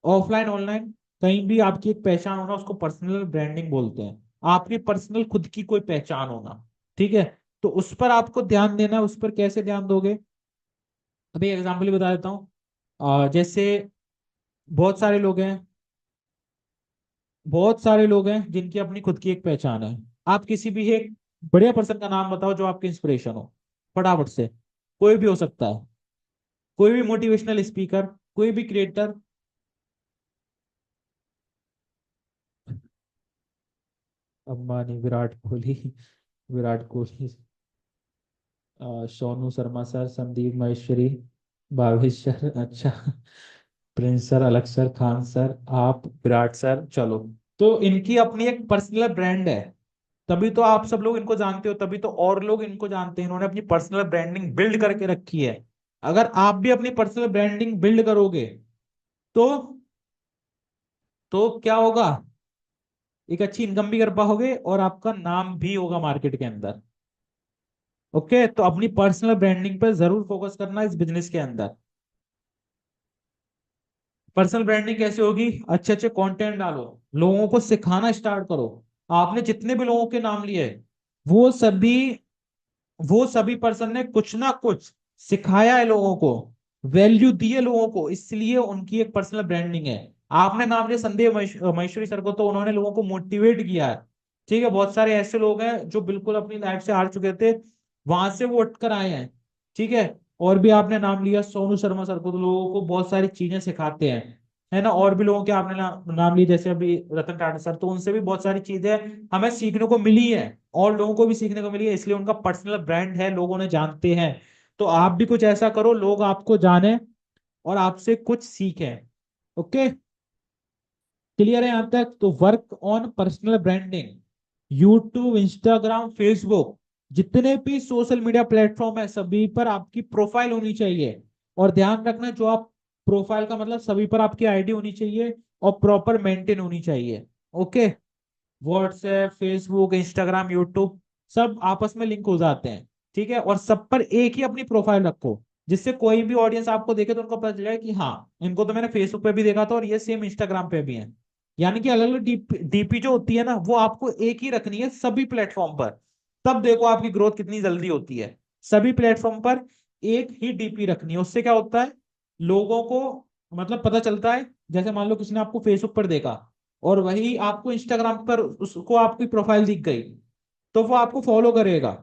ऑफलाइन ऑनलाइन कहीं भी आपकी एक पहचान होना, उसको पर्सनल ब्रांडिंग बोलते हैं। आपकी पर्सनल खुद की कोई पहचान होना। ठीक है, तो उस पर आपको ध्यान देना है। उस पर कैसे ध्यान दोगे? अभी एग्जाम्पल बता देता हूँ। जैसे बहुत सारे लोग हैं, बहुत सारे लोग हैं जिनकी अपनी खुद की एक पहचान है। आप किसी भी एक बढ़िया पर्सन का नाम बताओ जो आपके इंस्पिरेशन हो, फटाफट से। कोई भी हो सकता है, कोई भी मोटिवेशनल स्पीकर, कोई भी creator. Ambani, Virat Kohli, Virat Kohli, Sonu Sharma sir, Sandeep Maheshwari, Bhavesh sir, अच्छा, प्रिंस सर, अलग सर, खान सर, आप, विराट सर, चलो। तो इनकी अपनी एक पर्सनल ब्रांड है, तभी तो आप सब लोग इनको जानते हो, तभी तो और लोग इनको जानते हैं, इन्होंने अपनी पर्सनल ब्रांडिंग बिल्ड करके रखी है। अगर आप भी अपनी पर्सनल ब्रांडिंग बिल्ड करोगे तो क्या होगा, एक अच्छी इनकम भी कर पाओगे और आपका नाम भी होगा मार्केट के अंदर। ओके, तो अपनी पर्सनल ब्रांडिंग पर जरूर फोकस करना इस बिजनेस के अंदर। पर्सनल ब्रांडिंग कैसे होगी, अच्छे अच्छे कंटेंट डालो, लोगों को सिखाना स्टार्ट करो। आपने जितने भी लोगों के नाम लिए वो सभी वो सभी पर्सन ने कुछ ना कुछ सिखाया है लोगों को, वैल्यू दी है लोगों को, इसलिए उनकी एक पर्सनल ब्रांडिंग है। आपने नाम लिया संदीप महेश्वरी सर को, तो उन्होंने लोगों को मोटिवेट किया है। ठीक है, बहुत सारे ऐसे लोग हैं जो बिल्कुल अपनी लाइफ से हार चुके थे, वहां से वो उठकर आए हैं। ठीक है, और भी आपने नाम लिया सोनू शर्मा सर को, तो लोगों को बहुत सारी चीजें सिखाते हैं, है ना। और भी लोगों के आपने नाम लिए, जैसे अभी रतन टाटा सर, तो उनसे भी बहुत सारी चीजें हमें सीखने को मिली है, और लोगों को भी सीखने को मिली है, इसलिए उनका पर्सनल ब्रांड है, लोगों ने जानते हैं। तो आप भी कुछ ऐसा करो, लोग आपको जाने और आपसे कुछ सीखें। ओके, क्लियर है यहां तक? तो work on personal branding, YouTube, Instagram, Facebook, जितने भी सोशल मीडिया प्लेटफॉर्म है सभी पर आपकी प्रोफाइल होनी चाहिए। और ध्यान रखना, जो आप प्रोफाइल का मतलब सभी पर आपकी आईडी होनी चाहिए और प्रॉपर मेंटेन होनी चाहिए। Okay, WhatsApp, Facebook, Instagram, YouTube, सब आपस में लिंक हो जाते हैं। ठीक है, और सब पर एक ही अपनी प्रोफाइल रखो, जिससे कोई भी ऑडियंस आपको देखे तो उनको पता चले कि हाँ, इनको तो मैंने फेसबुक पे भी देखा था और ये सेम इंस्टाग्राम पे भी है। यानी कि अलग अलग डीपी जो होती है ना, वो आपको एक ही रखनी है सभी प्लेटफॉर्म पर। तब देखो आपकी ग्रोथ कितनी जल्दी होती है। सभी प्लेटफॉर्म पर एक ही डीपी रखनी है, उससे क्या होता है, लोगों को मतलब पता चलता है। जैसे मान लो किसी ने आपको फेसबुक पर देखा और वही आपको इंस्टाग्राम पर उसको आपकी प्रोफाइल दिख गई, तो वो आपको फॉलो करेगा।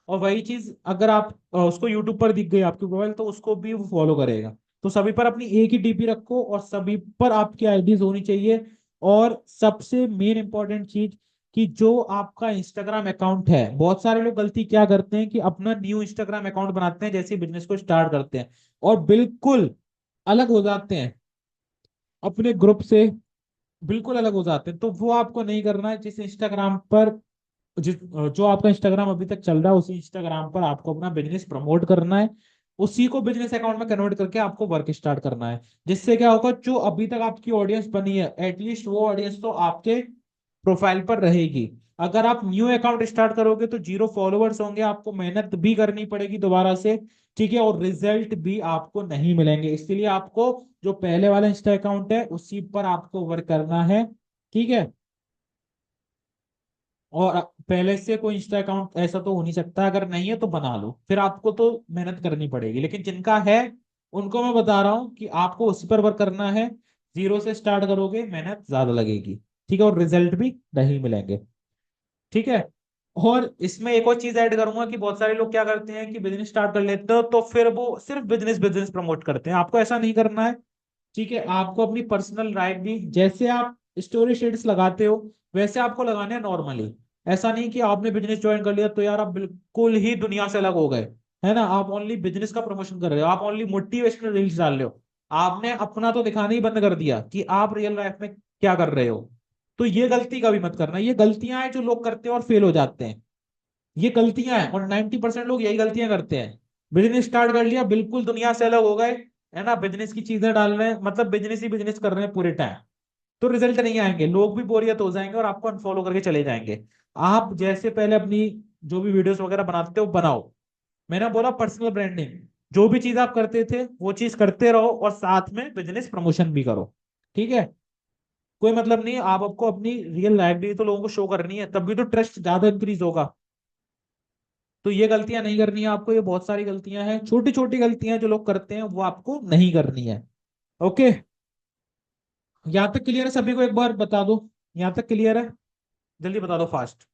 और वही चीज अगर आप उसको यूट्यूब पर दिख गई आपकी प्रोफाइल, तो उसको भी वो फॉलो करेगा। तो सभी पर अपनी एक ही डीपी रखो और सभी पर आपकी आईडीज होनी चाहिए। और सबसे मेन इंपॉर्टेंट चीज, कि जो आपका इंस्टाग्राम अकाउंट है, बहुत सारे लोग गलती क्या करते हैं कि अपना न्यू इंस्टाग्राम अकाउंट बनाते हैं जैसे बिजनेस को स्टार्ट करते हैं, और बिल्कुल अलग हो जाते हैं अपने ग्रुप से, बिल्कुल अलग हो जाते हैं। तो वो आपको नहीं करना है। जिस इंस्टाग्राम पर जिस जो आपका इंस्टाग्राम अभी तक चल रहा है, उसी इंस्टाग्राम पर आपको अपना बिजनेस प्रमोट करना है, उसी को बिजनेस अकाउंट में कन्वर्ट करके आपको वर्क स्टार्ट करना है। जिससे क्या होगा, जो अभी तक आपकी ऑडियंस बनी है, एटलीस्ट वो ऑडियंस तो आपके प्रोफाइल पर रहेगी। अगर आप न्यू अकाउंट स्टार्ट करोगे तो जीरो फॉलोअर्स होंगे, आपको मेहनत भी करनी पड़ेगी दोबारा से। ठीक है, और रिजल्ट भी आपको नहीं मिलेंगे, इसलिए आपको जो पहले वाला इंस्टा अकाउंट है उसी पर आपको वर्क करना है। ठीक है, और पहले से कोई इंस्टा अकाउंट ऐसा तो हो नहीं सकता, अगर नहीं है तो बना लो, फिर आपको तो मेहनत करनी पड़ेगी, लेकिन जिनका है उनको मैं बता रहा हूँ कि आपको उसी पर वर्क करना है। जीरो से स्टार्ट करोगे, मेहनत ज्यादा लगेगी। ठीक है, और रिजल्ट भी नहीं मिलेंगे। ठीक है, और इसमें एक और चीज ऐड करूंगा कि बहुत सारे लोग क्या करते हैं कि बिजनेस स्टार्ट कर लेते हो तो फिर वो सिर्फ बिजनेस बिजनेस प्रमोट करते हैं, आपको ऐसा नहीं करना है। ठीक है, आपको अपनी पर्सनल लाइफ भी, जैसे आप स्टोरी शीट्स लगाते हो वैसे आपको लगाने हैं नॉर्मली। ऐसा नहीं कि आपने बिजनेस ज्वाइन कर लिया तो यार आप बिल्कुल ही दुनिया से अलग हो गए, है ना, आप ओनली बिजनेस का प्रमोशन कर रहे हो, आप ओनली मोटिवेशनल रील्स डाल रहे हो, आपने अपना तो दिखाना ही बंद कर दिया कि आप रियल लाइफ में क्या कर रहे हो। तो ये गलती कभी मत करना, ये गलतियां हैं जो लोग करते हैं और फेल हो जाते हैं। ये गलतियां हैं, और 90% लोग यही गलतियां करते हैं। बिजनेस स्टार्ट कर लिया, बिल्कुल दुनिया से अलग हो गए, है ना, बिजनेस की चीजें डाल रहे हैं, मतलब बिजनेस ही बिजनेस कर रहे हैं पूरे टाइम, तो रिजल्ट नहीं आएंगे, लोग भी बोरियत हो जाएंगे और आपको अनफॉलो करके चले जाएंगे। आप जैसे पहले अपनी जो भी वीडियोस वगैरह बनाते हो बनाओ। मैंने बोला पर्सनल ब्रांडिंग, जो भी चीज आप करते थे वो चीज करते रहो और साथ में बिजनेस प्रमोशन भी करो। ठीक है, कोई मतलब नहीं, आप आपको अपनी रियल लाइफ भी तो लोगों को शो करनी है, तभी तो ट्रस्ट ज्यादा इंक्रीज होगा। तो ये गलतियां नहीं करनी है आपको, ये बहुत सारी गलतियां हैं, छोटी छोटी गलतियां जो लोग करते हैं वो आपको नहीं करनी है। ओके, यहां तक क्लियर है सभी को, एक बार बता दो, यहां तक क्लियर है? जल्दी बता दो फास्ट।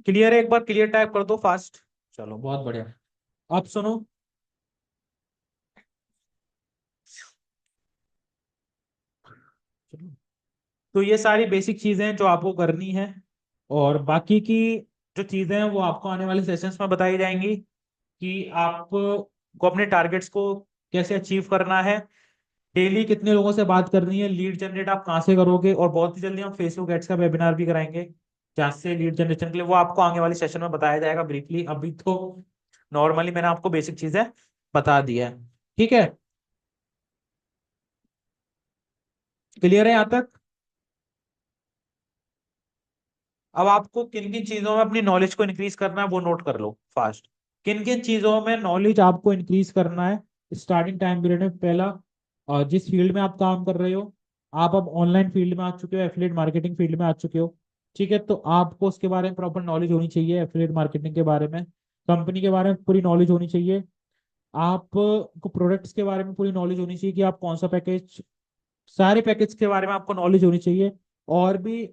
क्लियर है, एक बार क्लियर टाइप कर दो फास्ट। चलो बहुत बढ़िया। अब सुनो, तो ये सारी बेसिक चीजें हैं जो आपको करनी है। और बाकी की जो चीजें हैं वो आपको आने वाले सेशंस में बताई जाएंगी कि आपको अपने टारगेट्स को कैसे अचीव करना है, डेली कितने लोगों से बात करनी है, लीड जनरेट आप कहाँ से करोगे, और बहुत ही जल्दी हम फेसबुक एड्स का वेबिनार भी कराएंगे जहाँ से लीड जनरेशन के लिए, वो आपको आगे वाले सेशन में बताया जाएगा ब्रीफली। अभी तो नॉर्मली मैंने आपको बेसिक चीजें बता दी है। ठीक है, क्लियर है यहाँ तक? अब आपको किन किन चीजों में अपनी नॉलेज को इंक्रीज करना है वो नोट कर लो फास्ट। किन किन चीजों में नॉलेज आपको इंक्रीज करना है स्टार्टिंग टाइम पीरियड में? पहला, जिस फील्ड में आप काम कर रहे हो, आप अब ऑनलाइन फील्ड में आ चुके हो, एफिलिएट मार्केटिंग फील्ड में आ चुके हो, ठीक है, तो आपको उसके बारे में प्रॉपर नॉलेज होनी चाहिए, एफिलिएट मार्केटिंग के बारे में, कंपनी के बारे में पूरी नॉलेज होनी चाहिए, आपको प्रोडक्ट्स के बारे में पूरी नॉलेज होनी चाहिए कि आप कौन सा पैकेज, सारे पैकेज के बारे में आपको नॉलेज होनी चाहिए, और भी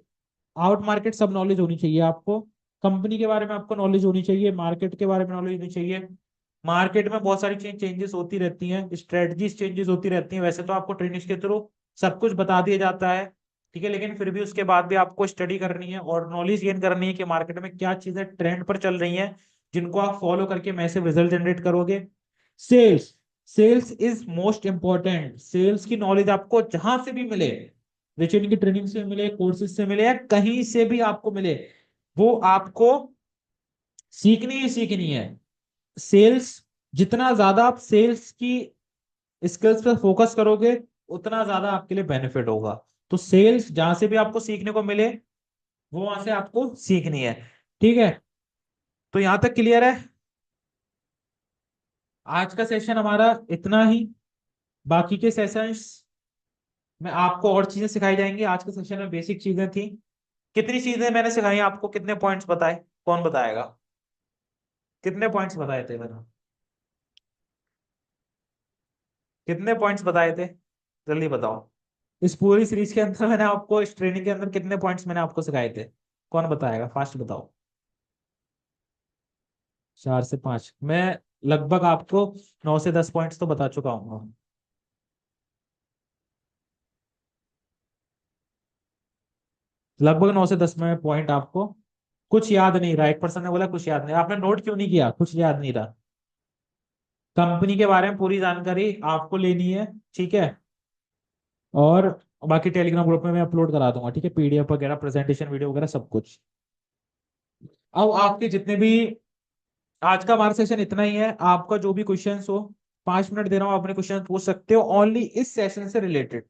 आउट मार्केट सब नॉलेज होनी चाहिए आपको, कंपनी के बारे में आपको नॉलेज होनी चाहिए, मार्केट के बारे में नॉलेज होनी चाहिए। मार्केट में बहुत सारी चेंजेस होती रहती हैं, स्ट्रेटजीज चेंजेस होती रहती हैं, वैसे तो आपको ट्रेनिंग्स के थ्रू सब कुछ बता दिया जाता है, ठीक है, लेकिन फिर भी उसके बाद भी आपको स्टडी करनी है और नॉलेज गेन करनी है कि मार्केट में क्या चीजें ट्रेंड पर चल रही हैं, जिनको आप फॉलो करके मैसिव रिजल्ट जनरेट करोगे। Sales, sales is most important. Sales की नॉलेज आपको जहां से भी मिले, रिचर्ड की ट्रेनिंग से मिले, कोर्सेज से मिले, या कहीं से भी आपको मिले, वो आपको सीखनी ही सीखनी है। सेल्स, जितना ज्यादा आप सेल्स की स्किल्स पे फोकस करोगे उतना ज्यादा आपके लिए बेनिफिट होगा। तो सेल्स जहां से भी आपको सीखने को मिले वो वहां से आपको सीखनी है। ठीक है, तो यहां तक क्लियर है? आज का सेशन हमारा इतना ही। बाकी के सेशंस में आपको और चीजें सिखाई जाएंगी। आज के सेशन में बेसिक चीजें थी। कितनी चीजें मैंने सिखाई आपको, कितने पॉइंट्स बताए, कौन बताएगा? कितने पॉइंट्स बताए थे मैंने? कितने पॉइंट्स बताए थे? जल्दी बताओ। इस पूरी सीरीज के अंदर मैंने आपको, इस ट्रेनिंग के अंदर कितने पॉइंट्स मैंने आपको सिखाए थे? कौन बताएगा, फास्ट बताओ। 4 से 5? मैं लगभग आपको 9 से 10 पॉइंट्स तो बता चुका हूँ। लगभग 9 से 10 में पॉइंट आपको कुछ याद नहीं रहा। एक पर्सन ने बोला कुछ याद नहीं, आपने नोट क्यों नहीं किया? कुछ याद नहीं रहा। कंपनी के बारे में पूरी जानकारी आपको लेनी है, ठीक है, और बाकी टेलीग्राम ग्रुप में मैं अपलोड करा दूंगा, ठीक है, पीडीएफ वगैरह, प्रेजेंटेशन वीडियो वगैरह सब कुछ। अब आपके जितने भी, आज का हमारा सेशन इतना ही है। आपका जो भी क्वेश्चंस हो, 5 मिनट दे रहा हूँ, अपने क्वेश्चन पूछ सकते हो ओनली इस सेशन से रिलेटेड।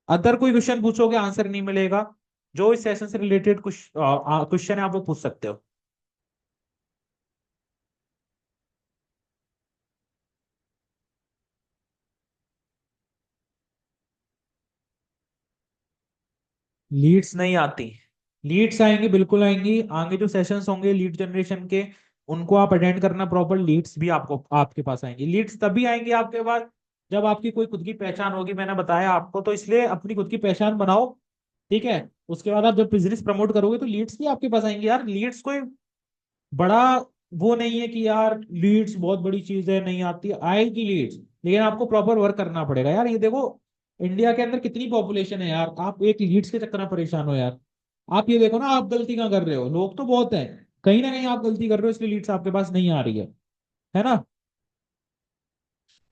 अदर कोई क्वेश्चन पूछोगे आंसर नहीं मिलेगा। जो इस सेशन से रिलेटेड कुछ क्वेश्चन है आप वो पूछ सकते हो। लीड्स नहीं आती? लीड्स आएंगी, बिल्कुल आएंगी। आगे जो सेशंस होंगे लीड जनरेशन के, उनको आप अटेंड करना प्रॉपर, लीड्स भी आपको आपके पास आएंगी। लीड्स तभी आएंगी आपके पास जब आपकी कोई खुद की पहचान होगी, मैंने बताया आपको, तो इसलिए अपनी खुद की पहचान बनाओ, ठीक है। उसके बाद आप जब बिजनेस प्रमोट करोगे तो लीड्स भी आपके पास आएंगी। यार लीड्स कोई बड़ा वो नहीं है कि यार लीड्स बहुत बड़ी चीज है, नहीं आती, आएगी लीड्स, लेकिन आपको प्रॉपर वर्क करना पड़ेगा। यार ये देखो, इंडिया के अंदर कितनी पॉपुलेशन है यार, आप एक लीड्स के चक्कर में परेशान हो यार। आप ये देखो ना, आप गलती कहाँ कर रहे हो, लोग तो बहुत है, कहीं ना कहीं आप गलती कर रहे हो, इसलिए लीड्स आपके पास नहीं आ रही है ना?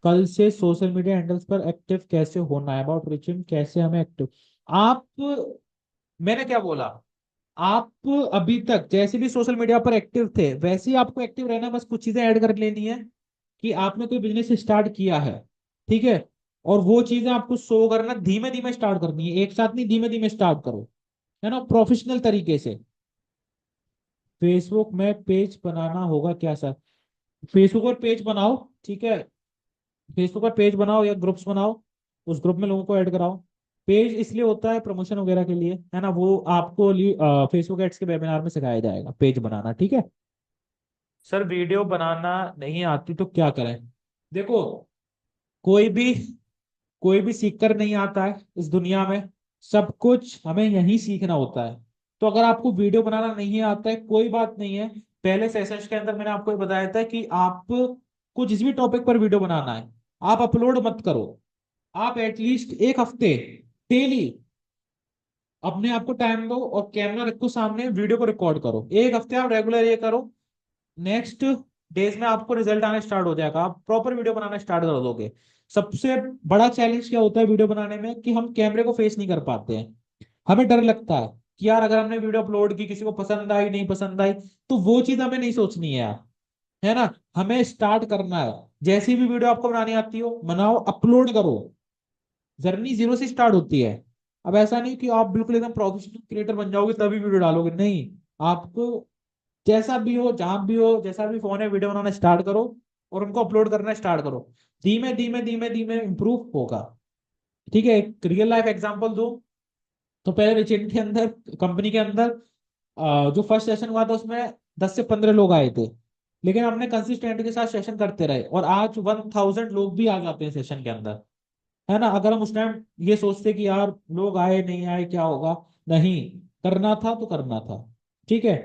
कल से सोशल मीडिया हैंडल्स पर एक्टिव कैसे होना है, अबाउट रिचिंग, कैसे हमें एक्टिव, आप, मैंने क्या बोला, आप अभी तक जैसे भी सोशल मीडिया पर एक्टिव थे वैसे ही आपको एक्टिव रहना है, बस कुछ चीजें ऐड कर लेनी है कि आपने कोई बिजनेस स्टार्ट किया है, ठीक है, और वो चीजें आपको शो करना, धीमे धीमे स्टार्ट करनी है, एक साथ नहीं, धीमे धीमे स्टार्ट करो, है ना, प्रोफेशनल तरीके से। फेसबुक में पेज बनाना होगा क्या सर? फेसबुक पर पेज बनाओ, ठीक है, फेसबुक पर पेज बनाओ या ग्रुप्स बनाओ, उस ग्रुप में लोगों को ऐड कराओ। पेज इसलिए होता है प्रमोशन वगैरह के लिए, है ना, वो आपको फेसबुक एड्स के वेबिनार में सिखाया जाएगा पेज बनाना, ठीक है। सर वीडियो बनाना नहीं आती तो क्या करें? देखो, कोई भी कोई भी सीख कर नहीं आता है इस दुनिया में, सब कुछ हमें यहीं सीखना होता है। तो अगर आपको वीडियो बनाना नहीं आता है कोई बात नहीं है, पहले सेशंस के अंदर मैंने आपको ये बताया था कि आपको जिस भी टॉपिक पर वीडियो बनाना है आप अपलोड मत करो, आप एटलीस्ट एक हफ्ते डेली अपने आप को टाइम दो और कैमरा रखो सामने, वीडियो को रिकॉर्ड करो, 1 हफ्ते आप रेगुलर ये करो। नेक्स्ट डेज में आपको रिजल्ट आना स्टार्ट हो जाएगा, आप प्रॉपर वीडियो बनाना स्टार्ट कर दोगे। सबसे बड़ा चैलेंज क्या होता है वीडियो बनाने में, कि हम कैमरे को फेस नहीं कर पाते हैं। हमें डर लगता है कि यार अगर हमने वीडियो अपलोड की, किसी को पसंद आई नहीं पसंद आई, तो वो चीज हमें नहीं सोचनी है यार, है ना। हमें स्टार्ट करना है, जैसी भी वीडियो आपको बनानी आती हो बनाओ, अपलोड करो। जर्नी जीरो से स्टार्ट होती है। अब ऐसा नहीं कि आप बिल्कुल एकदम प्रोफेशनल क्रिएटर बन जाओगे तभी वीडियो डालोगे, नहीं। आपको जैसा भी हो, जहां भी हो, जैसा भी फोन है, वीडियो बनाना स्टार्ट करो और उनको अपलोड करना स्टार्ट करो। धीमे धीमे धीमे धीमे इंप्रूव होगा। ठीक है, एक रियल लाइफ एग्जांपल दो, तो पहले रिचेंट के अंदर, कंपनी के अंदर, जो फर्स्ट सेशन हुआ था उसमें 10 से 15 लोग आए थे, लेकिन हमने कंसिस्टेंट के साथ सेशन करते रहे और आज 1000 लोग भी आ जाते हैं सेशन के अंदर, है ना। अगर हम उस टाइम ये सोचते कि यार लोग आए नहीं आए क्या होगा, नहीं, करना था तो करना था। ठीक है।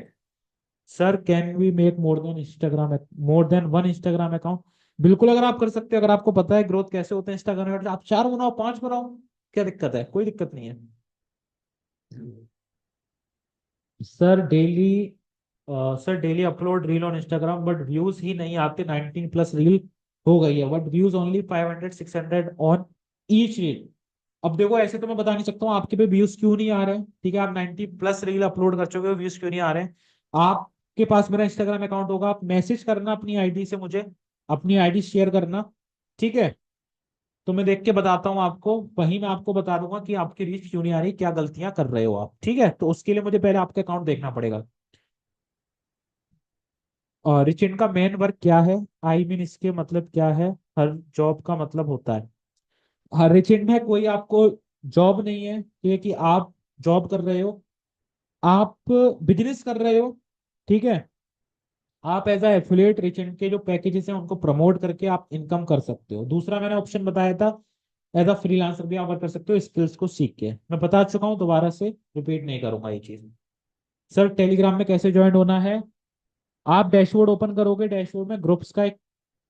Sir can we make more than one Instagram account? बिल्कुल, अगर आप कर सकते हो, अगर आपको पता है ग्रोथ कैसे होते हैं इंस्टाग्राम में, आप 4 बनाओ, 5 बनाओ, क्या दिक्कत है, कोई दिक्कत नहीं है। Sir daily sir daily upload reel on Instagram but views ही नहीं आते, 19+ रील हो गई है but views only 500 600 on each reel. अब देखो, ऐसे तो मैं बता नहीं सकता हूँ आपके पे व्यूज क्यों नहीं आ रहे हैं, ठीक है, आप 90+ रील अपलोड कर चुके हो, व्यूज क्यों नहीं आ रहे हैं। आपके पास मेरा इंस्टाग्राम अकाउंट होगा, आप मैसेज करना अपनी आईडी से मुझे, अपनी आईडी शेयर करना, ठीक है। तो मैं देख के बताता हूँ आपको, वहीं मैं आपको बता दूंगा कि आपकी रीच क्यों नहीं आ रही, क्या गलतियां कर रहे हो आप, ठीक है। तो उसके लिए मुझे पहले आपका अकाउंट देखना पड़ेगा। और रिच इनका मेन वर्क क्या है, आई मीन इसके मतलब क्या है, हर जॉब का मतलब होता है। हर रिच इन में कोई आपको जॉब नहीं है, ये कि आप जॉब कर रहे हो, आप बिजनेस कर रहे हो, ठीक है। आप as a affiliate reach in के जो पैकेजेस हैं उनको प्रमोट करके आप इनकम कर सकते हो। दूसरा मैंने ऑप्शन बताया था, एज अ फ्रीलांसर भी आप वर्क कर सकते हो स्किल्स को सीख के, मैं बता चुका हूँ, दोबारा से रिपीट नहीं करूंगा ये चीज। सर टेलीग्राम में कैसे ज्वाइन होना है, आप डैशबोर्ड ओपन करोगे, डैशबोर्ड में ग्रुप्स का एक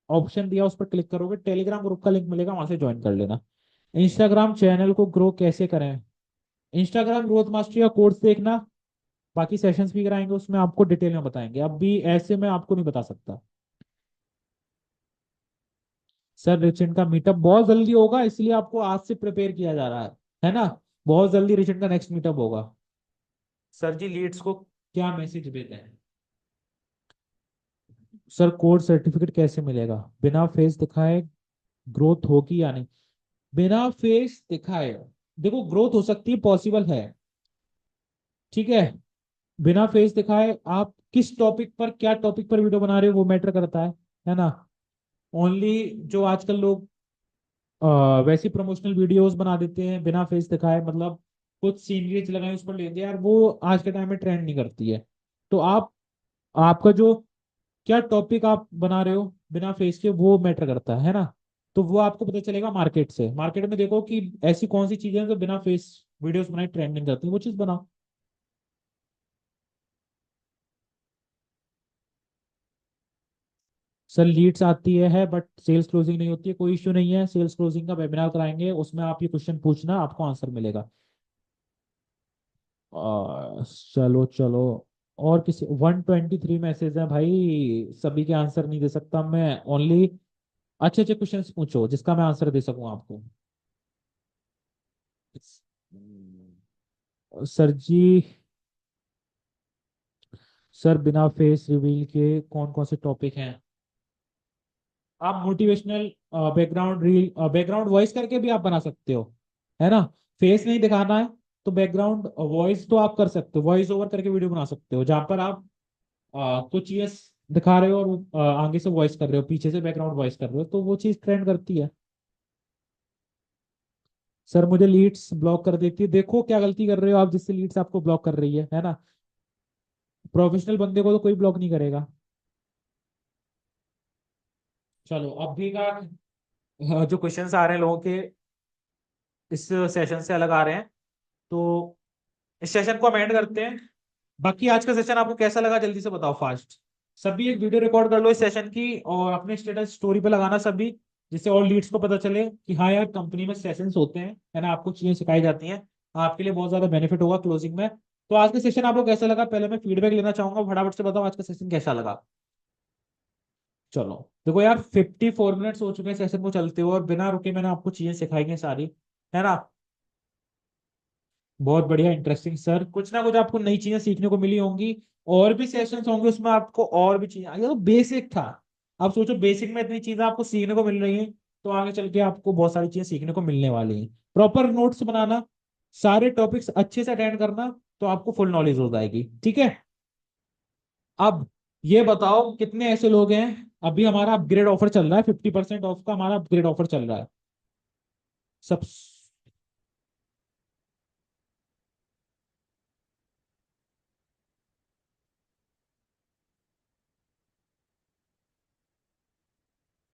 ऑप्शन दिया, उस पर क्लिक करोगे, टेलीग्राम ग्रुप का लिंक मिलेगा, वहां से ज्वाइन कर लेना। इंस्टाग्राम चैनल को ग्रो कैसे करें, इंस्टाग्राम ग्रोथ मास्टरी का कोर्स देखना, बाकी सेशंस भी कराएंगे उसमें, आपको डिटेल में बताएंगे, अब भी ऐसे में आपको नहीं बता सकता। सर रिचेंट का मीटअप बहुत जल्दी होगा, इसलिए आपको आज से प्रिपेयर किया जा रहा है ना। बहुत जल्दी रिचेंट का नेक्स्ट मीटअप होगा। सर जी लीड्स को क्या मैसेज भेजें? सर कोर्स सर्टिफिकेट कैसे मिलेगा, बिना फेस दिखाए ग्रोथ होगी या नहीं? बिना फेस दिखाए देखो ग्रोथ हो सकती है, पॉसिबल है, ठीक है। बिना फेस दिखाए आप किस टॉपिक पर, क्या टॉपिक पर वीडियो बना रहे हो वो मैटर करता है ना। ओनली जो आजकल लोग वैसी प्रमोशनल वीडियोस बना देते हैं बिना फेस दिखाए, मतलब कुछ सीनरीज लगाए उस पर ले दिया यार, वो आज के टाइम में ट्रेंड नहीं करती है। तो आप, आपका जो, क्या टॉपिक आप बना रहे हो बिना फेस के, वो मैटर करता है ना। तो वो आपको पता चलेगा मार्केट से, मार्केट में देखो कि ऐसी कौन सी चीजें हैं जो बिना फेस वीडियोस बनाए ट्रेंडिंग करती है, वो चीज बनाओ। सर लीड्स आती है बट सेल्स क्लोजिंग नहीं होती है, कोई इश्यू नहीं है, सेल्स क्लोजिंग का वेबिनार कराएंगे, उसमें आप ये क्वेश्चन पूछना, आपको आंसर मिलेगा। चलो चलो, और किसी 123 मैसेज है भाई, सभी के आंसर नहीं दे सकता मैं, ओनली अच्छे अच्छे क्वेश्चंस पूछो जिसका मैं आंसर दे सकूं आपको। सर जी, सर बिना फेस रिवील के कौन कौन से टॉपिक हैं? आप motivational background reel, background voice करके भी आप बना सकते हो, है ना। फेस नहीं दिखाना है तो बैकग्राउंड वॉइस तो आप कर सकते हो, वॉइस ओवर करके वीडियो बना सकते हो, जहां पर आप कुछ चीज दिखा रहे हो और आगे से वॉइस कर रहे हो, पीछे से बैकग्राउंड वॉइस कर रहे हो, तो वो चीज ट्रेंड करती है। सर मुझे लीड्स ब्लॉक कर देती है, देखो क्या गलती कर रहे हो आप जिससे लीड्स आपको ब्लॉक कर रही है ना। प्रोफेशनल बंदे को तो कोई ब्लॉक नहीं करेगा। चलो अभी का जो क्वेश्चंस आ रहे हैं लोगों के इस सेशन से अलग आ रहे हैं, तो इस सेशन को हम एंड करते हैं। बाकी आज का सेशन आपको कैसा लगा जल्दी से बताओ फास्ट। सभी एक वीडियो रिकॉर्ड कर लो इस सेशन की और अपने स्टेटस स्टोरी पे लगाना सभी, जिससे और लीड्स को पता चले कि हाँ यार कंपनी में सेशंस होते हैं, है ना, आपको चीजें सिखाई जाती हैं। आपके लिए बहुत ज्यादा बेनिफिट होगा क्लोजिंग में। तो आज का सेशन आपको कैसा लगा, पहले मैं फीडबैक लेना चाहूंगा, फटाफट से बताओ आज का सेशन कैसा लगा। चलो देखो यार, 54 मिनट्स हो चुके हैं सेशन को चलते हुए, और बिना रुके मैंने आपको चीजें सिखाई हैं सारी, है ना। बहुत बढ़िया, इंटरेस्टिंग सर, कुछ ना कुछ आपको नई चीजें सीखने को मिली होंगी। और भी सेशंस होंगे उसमें आपको और भी चीजें, ये तो बेसिक था। आप सोचो बेसिक में इतनी चीजें आपको सीखने को मिल रही हैं, तो आगे चल के आपको बहुत सारी चीजें सीखने को मिलने वाली हैं। प्रॉपर नोट्स बनाना, सारे टॉपिक्स अच्छे से अटेंड करना, तो आपको फुल नॉलेज हो जाएगी, ठीक है। अब ये बताओ कितने ऐसे लोग हैं, अभी हमारा अपग्रेड ऑफर चल रहा है, 50% ऑफ का हमारा अपग्रेड ऑफर चल रहा है। सब